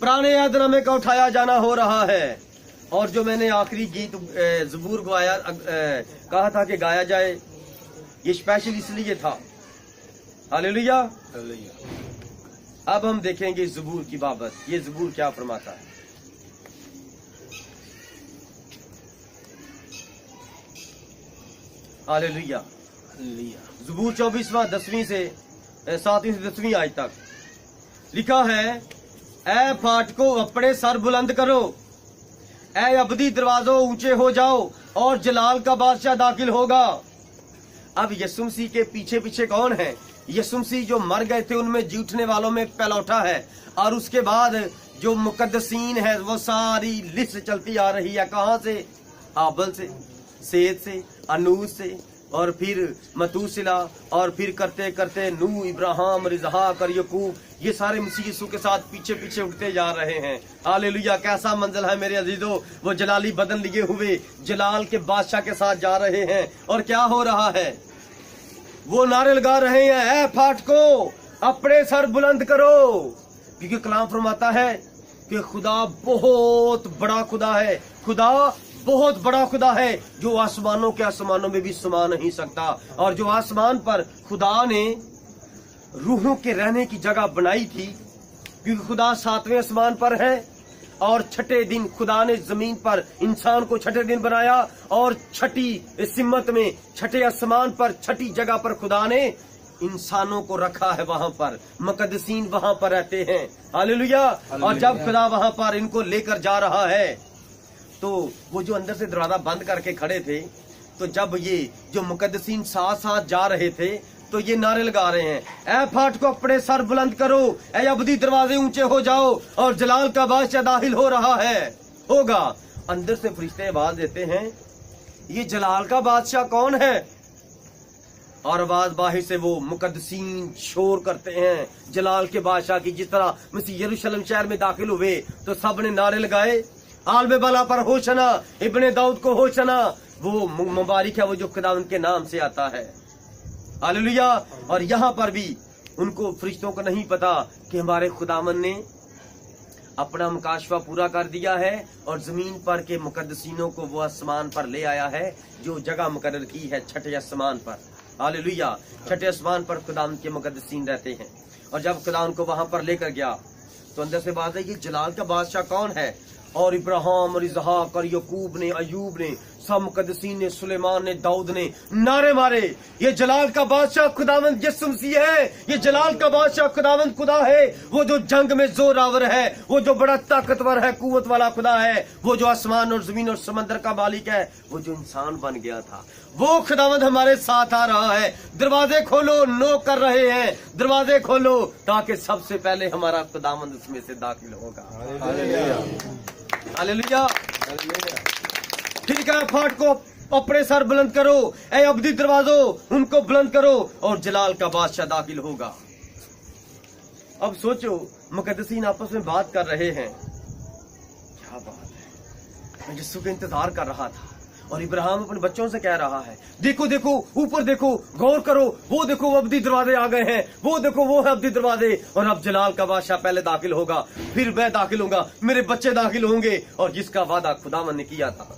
पुराने यादनामे का उठाया जाना हो रहा है। और जो मैंने आखिरी गीत ज़बूर गवाया कहा था कि गाया जाए, ये स्पेशल इसलिए था। हालेलुया। अब हम देखेंगे ज़बूर की बाबत, ये ज़बूर क्या फरमाता है। हालेलुया। ज़बूर 24वां 10वीं से 7वीं से 10वीं आयत तक लिखा है, ऐ फाटको अपने सर बुलंद करो, ऐ अबदी दरवाजों ऊंचे हो जाओ और जलाल का बादशाह दाखिल होगा। अब यीशु मसीह के पीछे पीछे कौन है? यीशु मसीह जो मर गए थे उनमें जूठने वालों में पहलौठा है। और उसके बाद जो मुकद्दसीन है वो सारी लिस्ट चलती आ रही है। कहाँ से? आबल से, सेद से, अनूस से, और फिर मतूसिला, और फिर करते करते नूह, इब्राहिम, इसहाक और यकूब, ये सारे मसीह यीशु के साथ पीछे पीछे उठते जा रहे हैं। हालेलुया। कैसा मंजर है मेरे अजीजों, वो जलाली बदन लिए हुए जलाल के बादशाह के साथ जा रहे हैं। और क्या हो रहा है? वो नारे लगा रहे हैं, ऐ फाटको अपने सर बुलंद करो, क्योंकि कलाम फरमाता है कि खुदा बहुत बड़ा खुदा है। खुदा बहुत बड़ा खुदा है जो आसमानों के आसमानों में भी समा नहीं सकता। और जो आसमान पर खुदा ने रूहों के रहने की जगह बनाई थी, क्योंकि खुदा 7वें आसमान पर है, और छठे दिन खुदा ने जमीन पर इंसान को छठे दिन बनाया, और छठी सिमत में छठे आसमान पर छठी जगह पर खुदा ने इंसानों को रखा है। वहां पर मुकद्दसीन वहां पर रहते हैं। हालेलुया। और जब खुदा वहां पर इनको लेकर जा रहा है, तो वो जो अंदर से दरवाजा बंद करके खड़े थे, तो जब ये जो मुकद्दसीन साथ साथ जा रहे थे, तो ये नारे लगा रहे हैं, ऐ फाटको अपने सर बुलंद करो, ऐ अबदी दरवाजे ऊंचे हो जाओ और जलाल का बादशाह दाखिल हो रहा है, होगा। अंदर से फरिश्ते आवाज देते हैं, ये जलाल का बादशाह कौन है? और आवाज बाहर से वो मुकद्दसीन शोर करते हैं जलाल के बादशाह की। जिस तरह मसीह यरूशलेम शहर में दाखिल हुए तो सब ने नारे लगाए, आलबे बाला पर होशना, इब्ने दाऊद को होशना। वो मुबारक है वो जो खुदावंद के नाम से आता है। हालेलुया। और यहाँ पर भी उनको फरिश्तों को नहीं पता कि हमारे खुदावंद ने अपना मुकाशवा पूरा कर दिया है और जमीन पर के मुकद्दसीनों को वो आसमान पर ले आया है, जो जगह मुकर्रर की है छठे आसमान पर। हालेलुया। छठे आसमान पर खुदावंद के मुकद्दसीन रहते हैं। और जब खुदावंद को वहां पर लेकर गया तो अंदर से बात है, ये जलाल का बादशाह कौन है? और इब्राहिम और इसहाक और यकूब ने, अयूब ने, सब मुकद्दसीन ने, सुलेमान ने, दाऊद ने नारे मारे, ये जलाल का बादशाह खुदावंद यीशु मसीह है। ये जलाल का बादशाह खुदावंद खुदा है, वो जो जंग में जोरावर है, वो जो बड़ा ताकतवर है, कुवत वाला खुदा है, वो जो आसमान और जमीन और समंदर का मालिक है, वो जो इंसान बन गया था, वो खुदावंद हमारे साथ आ रहा है। दरवाजे खोलो, नोक कर रहे हैं, दरवाजे खोलो, ताकि सबसे पहले हमारा खुदावंद उसमें से दाखिल होगा। हालेलुया। ठीक है, फाटको अपने सर बुलंद करो, ऐ अबदी दरवाजों उनको बुलंद करो और जलाल का बादशाह दाखिल होगा। अब सोचो, मुकद्दसीन आपस में बात कर रहे हैं, क्या बात है। मैं यीशु का इंतजार कर रहा था और इब्राहिम अपने बच्चों से कह रहा है, देखो देखो ऊपर देखो, गौर करो, वो देखो वो अब्दी दरवाजे आ गए हैं, वो देखो वो है अब्दी दरवाजे, और अब जलाल का बादशाह पहले दाखिल होगा, फिर मैं दाखिल होऊंगा, मेरे बच्चे दाखिल होंगे। और जिसका वादा खुदावन ने किया था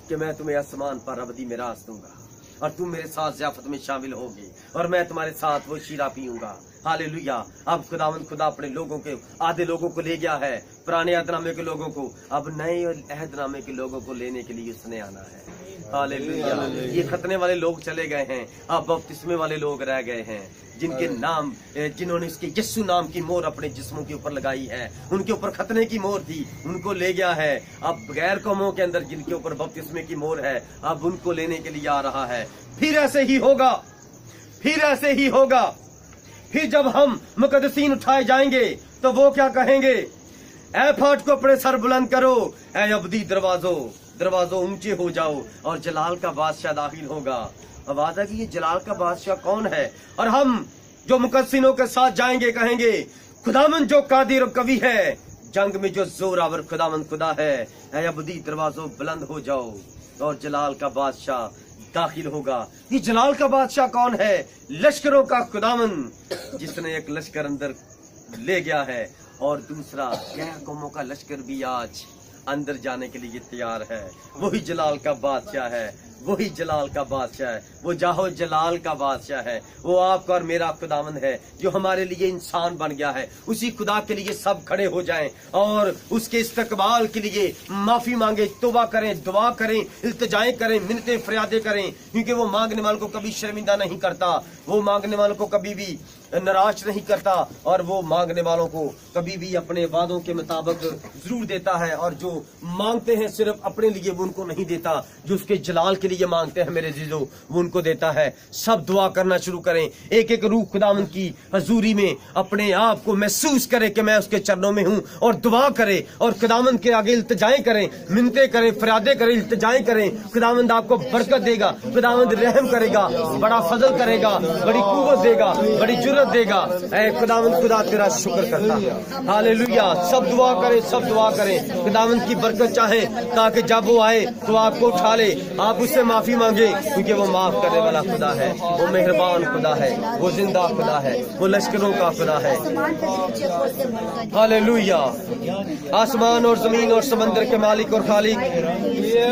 कि मैं तुम्हें आसमान पर अबदी मिरास दूंगा और तुम मेरे साथ ज़ियाफत में शामिल होगे और मैं तुम्हारे साथ वो शीरा पीऊंगा। हालेलुया। अब खुदावंद खुदा अपने लोगों के आधे लोगों को ले गया है, पुराने अहदनामे के लोगों को, अब नए अहदनामे के लोगों को लेने के लिए उसने आना है। हालेलुया। ये खतने वाले लोग चले गए हैं, अब बपतिस्मे वाले लोग रह गए हैं, जिनके नाम, जिन्होंने इसके यीशु नाम की मोहर अपने जिस्मों के ऊपर लगाई है, उनके ऊपर खतने की मोहर थी, उनको ले गया है। अब गैर कौमों के अंदर जिनके ऊपर बपतिस्मे की मोहर है, अब उनको लेने के लिए आ रहा है। फिर ऐसे ही होगा, फिर ऐसे ही होगा। फिर जब हम मुकद्दसीन उठाए जाएंगे तो वो क्या कहेंगे, ऐ फाटको अपने सर बुलंद करो, ऐ अबदी दरवाजों ऊंचे हो जाओ और जलाल का बादशाह दाखिल होगा। आवाज है कि ये जलाल का बादशाह कौन है? और हम जो मुकद्दसीनों के साथ जाएंगे कहेंगे, खुदावंद जो कादिर कवि है, जंग में जो जोरावर खुदावंद खुदा है, ऐ अबदी दरवाजों बुलंद हो जाओ और जलाल का बादशाह दाखिल होगा। ये जलाल का बादशाह कौन है? लश्करों का खुदावंद, जिसने एक लश्कर अंदर ले गया है और दूसरा गैर कौमों का लश्कर भी आज اندر جانے کے لیے تیار ہے. وہی جلال کا بادشاہ ہے, وہی جلال کا بادشاہ ہے, وہ جاہو جلال کا بادشاہ ہے. وہ آپ کا اور میرا خداوند ہے جو ہمارے لیے انسان بن گیا ہے. اسی خدا کے لیے سب کھڑے ہو جائیں اور اس کے استقبال کے لیے معافی مانگے, توبہ کریں, دعا کریں, التجائیں کریں, منتیں فریادیں کریں, کیونکہ وہ مانگنے والوں کو کبھی شرمندہ نہیں کرتا, وہ مانگنے والوں کو کبھی بھی ناراض نہیں کرتا, اور وہ مانگنے والوں کو کبھی بھی اپنے وعدوں کے مطابق ضرور دیتا ہے. اور جو مانگتے ہیں صرف اپنے لیے وہ ان کو نہیں دیتا, جو اس کے جلال کے لیے مانگتے ہیں میرے عزیزو وہ ان کو دیتا ہے. سب دعا کرنا شروع کریں, ایک ایک روح خداوند کی حضوری میں اپنے آپ کو محسوس کرے کہ میں اس کے چرنوں میں ہوں, اور دعا کرے اور خداوند کے آگے التجائیں کریں, منتیں کریں, فریادیں کریں, التجائیں کریں. خداوند آپ کو برکت دے گا, خداوند رحم کرے گا, بڑا فضل کرے گا, بڑی قوت دے گا, بڑی جرت دے گا. اے خداوند خدا تیرا شکر کرتا. ہاللویا. سب دعا کریں, سب دعا کریں, خداوند کی برکت چاہیں تاکہ جب وہ آئے تو آپ کو اٹھا لے, آپ اس سے معافی مانگے, کیونکہ وہ معاف کرنے والا خدا ہے, وہ مہربان خدا ہے, وہ زندہ خدا ہے, وہ لشکروں کا خدا ہے. ہاللویا. آسمان اور زمین اور سمندر کے مالک اور خالق,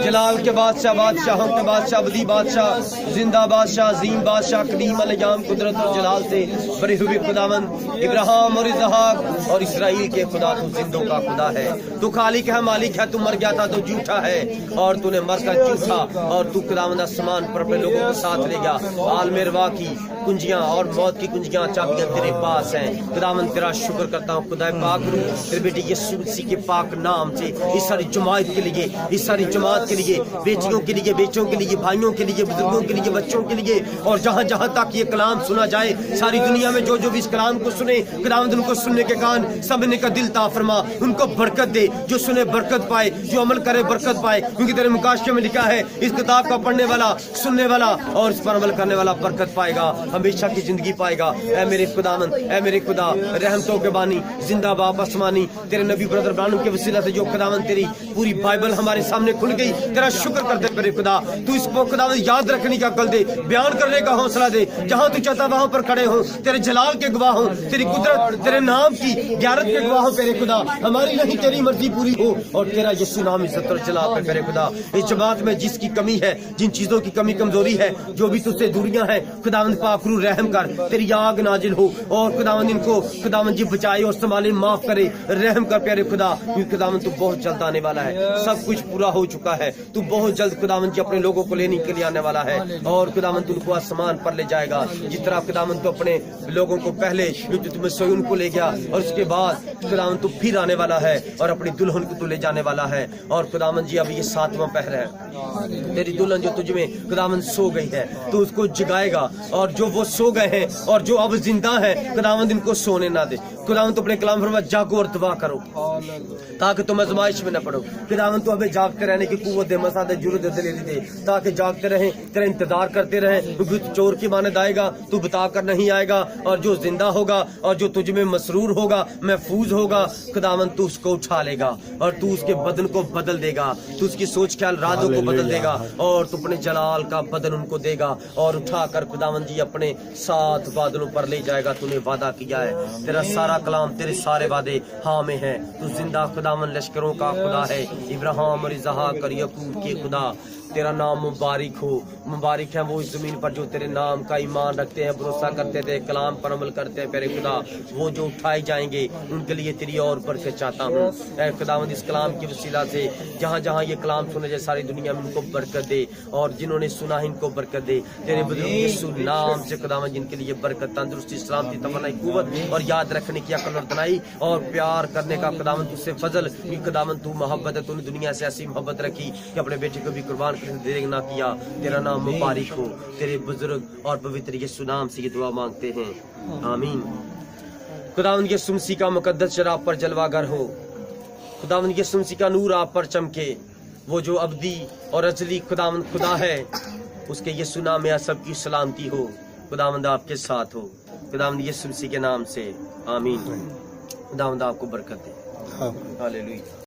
جلال کے بادشاہ, بادشاہوں کے بادشاہ, ابدی بادشاہ, زندہ بادشاہ, عظیم بادشاہ, قدیم الایام, قدرت اور جلال سے بڑے ہوئے خداوند, ابراہیم اور اسحاق اور اسرائیل کے خدا, تو زندوں کا خدا ہے, تو خالق ہے, مالک ہے, تو مر گیا تھا تو جھوٹا ہے, اور تو نے مر کر جھوٹا, اور تو خداوند آسمان پر اپنے لوگوں کو ساتھ لے گا. عالم ارواح کی کنجیاں اور موت کی کنجیاں, چابیاں تیرے پاس ہیں. خداوند تیرا شکر کرتا ہوں خدا پاک رو, تیرے بیٹے یسوع مسیح کے پاک نام سے اس ساری جماعت کے لیے, اس ساری جماعت کے لیے, بیٹیوں کے لیے, بیچوں کے لیے, بھائیوں کے لیے, بزرگوں کے لیے, بچوں کے لیے, اور جہاں جہاں تک یہ کلام سنا جائے ساری دنیا میں, جو بھی اس کلام کو سنے خداوند ان کو سننے کے کان سمجھنے کا دل عطا فرما, ان کو برکت دے, جو سنے برکت پائے, جو عمل کرے برکت پائے, کیونکہ تیرے مکاشفے میں لکھا ہے اس کتاب کا پڑھنے والا, سننے والا اور اس پر عمل کرنے والا برکت پائے گا, ہمیشہ کی زندگی پائے گا. اے میرے خداوند, اے میرے خدا, رحمتوں کے بانی, زندہ باپ آسمانی, تیرے نبی برادر ابراہیم کے وسیلہ سے جو خداوند تیری پوری بائبل ہمارے سامنے کھل گئی, تیرا شکر کرتے میرے خدا. تو اس کو خداوند یاد رکھنے کا عقل دے, بیان کرنے کا حوصلہ دے, جہاں تو چاہتا وہاں پر کھڑے ہوں, تیرے جلال کے گواہ ہوں, تیری قدرت, تیرے نام کی غیرت کے گواہ ہوں میرے خدا. ہماری نہیں تیری مرضی پوری ہو, اور تیرا یسوع نام عزت اور جلال پہ میرے خدا. اس جماعت میں جس کی کمی ہے, جن چیزوں کی کمی کمزوری ہے, جو بھی تجھ سے دوریاں ہیں, خداوند پاک روح رحم کر, تیری آگ نازل ہو, اور خداوند ان کو خداوند جی بچائے اور سنبھالے, معاف کرے, رحم کر پیارے خدا, کیونکہ خداوند تو بہت جلد آنے والا ہے, سب کچھ پورا ہو چکا ہے, تو بہت جلد خداوند جی اپنے لوگوں کو لینے کے لیے آنے والا ہے, اور خداوند ان کو آسمان پر لے جائے گا, جس طرح خداوند تو اپنے لوگوں کو پہلے جو تمہیں سیون کو لے گیا, اور اس کے بعد خداوند تو پھر آنے والا ہے اور اپنی دلہن کو تو لے جانے والا ہے. اور خداوند جی اب یہ 7واں پہر ہے, تیری دلہن جو تجھ میں خداوند سو گئی ہے تو اس کو جگائے گا, اور جو وہ سو گئے ہیں اور جو اب زندہ ہیں خداوند ان کو سونے نہ دے. خداوند تو اپنے کلام فرما, جاگو اور دعا کرو تاکہ تم آزمائش میں نہ پڑو. خداوند تو ہمیں جاگتے رہنے کی قوت دے, مسا دے, جرت دے, دلیری دے, تاکہ جاگتے رہیں, تیرا انتظار کرتے رہیں, کیونکہ چور کی مانند آئے گا تو بتا کر نہیں آئے گا, اور جو زندہ ہوگا اور جو تجھ میں مسرور ہوگا, محفوظ ہوگا, خداوند تو اس کو اٹھا لے گا, اور تو اس کے بدن کو بدل دے گا, تو اس کی سوچ خیال رازوں کو بدل دے گا, اور تو اپنے جلال کا بدن ان کو دے گا, اور اٹھا کر خداوند جی اپنے 7 بادلوں پر لے جائے گا. تو نے وعدہ کیا ہے, تیرا سارا کلام, تیرے سارے وعدے ہاں میں ہیں. تو زندہ خداوند لشکروں کا خدا ہے, ابراہیم اور اسحاق اور یعقوب کے خدا. تیرا نام مبارک ہو. مبارک ہے وہ اس زمین پر جو تیرے نام کا ایمان رکھتے ہیں, بھروسہ کرتے تھے, کلام پر عمل کرتے ہیں پیارے خدا. وہ جو اٹھائے جائیں گے ان کے لیے تیری اور برکت چاہتا ہوں. اے خداوند اس کلام کی وسیلہ سے جہاں جہاں یہ کلام سنے جائے ساری دنیا میں ان کو برکت دے, اور جنہوں نے سنا ان کو برکت دے. تیرے بزرگ یسوع نام سے خداوند جن کے لیے برکت, تندرستی, سلامتی, توانائی, قوت اور یاد رکھنے کی عقل اور دانائی, اور پیار کرنے کا خداوند تجھ سے فضل. خداوند تو محبت ہے, تو نے دنیا سے ایسی محبت رکھی کہ اپنے بیٹے کو بھی قربان دے نہ کیا. تیرا نام مبارک ہو. تیرے بزرگ اور پوتر یسوع نام سے یہ دعا مانگتے ہیں, آمین. خداوند یسوع مسیح کا مقدس شراب پر جلوہ گر ہو. خداوند یسوع مسیح کا نور آپ پر چمکے. وہ جو ابدی اور ازلی خداوند خدا ہے, اس کے یسوع نام میں سب کی سلامتی ہو. خداوند آپ کے ساتھ ہو. خداوند یسوع مسیح کے نام سے, آمین. خداوند آپ کو برکت دے. ہاللیلویہ.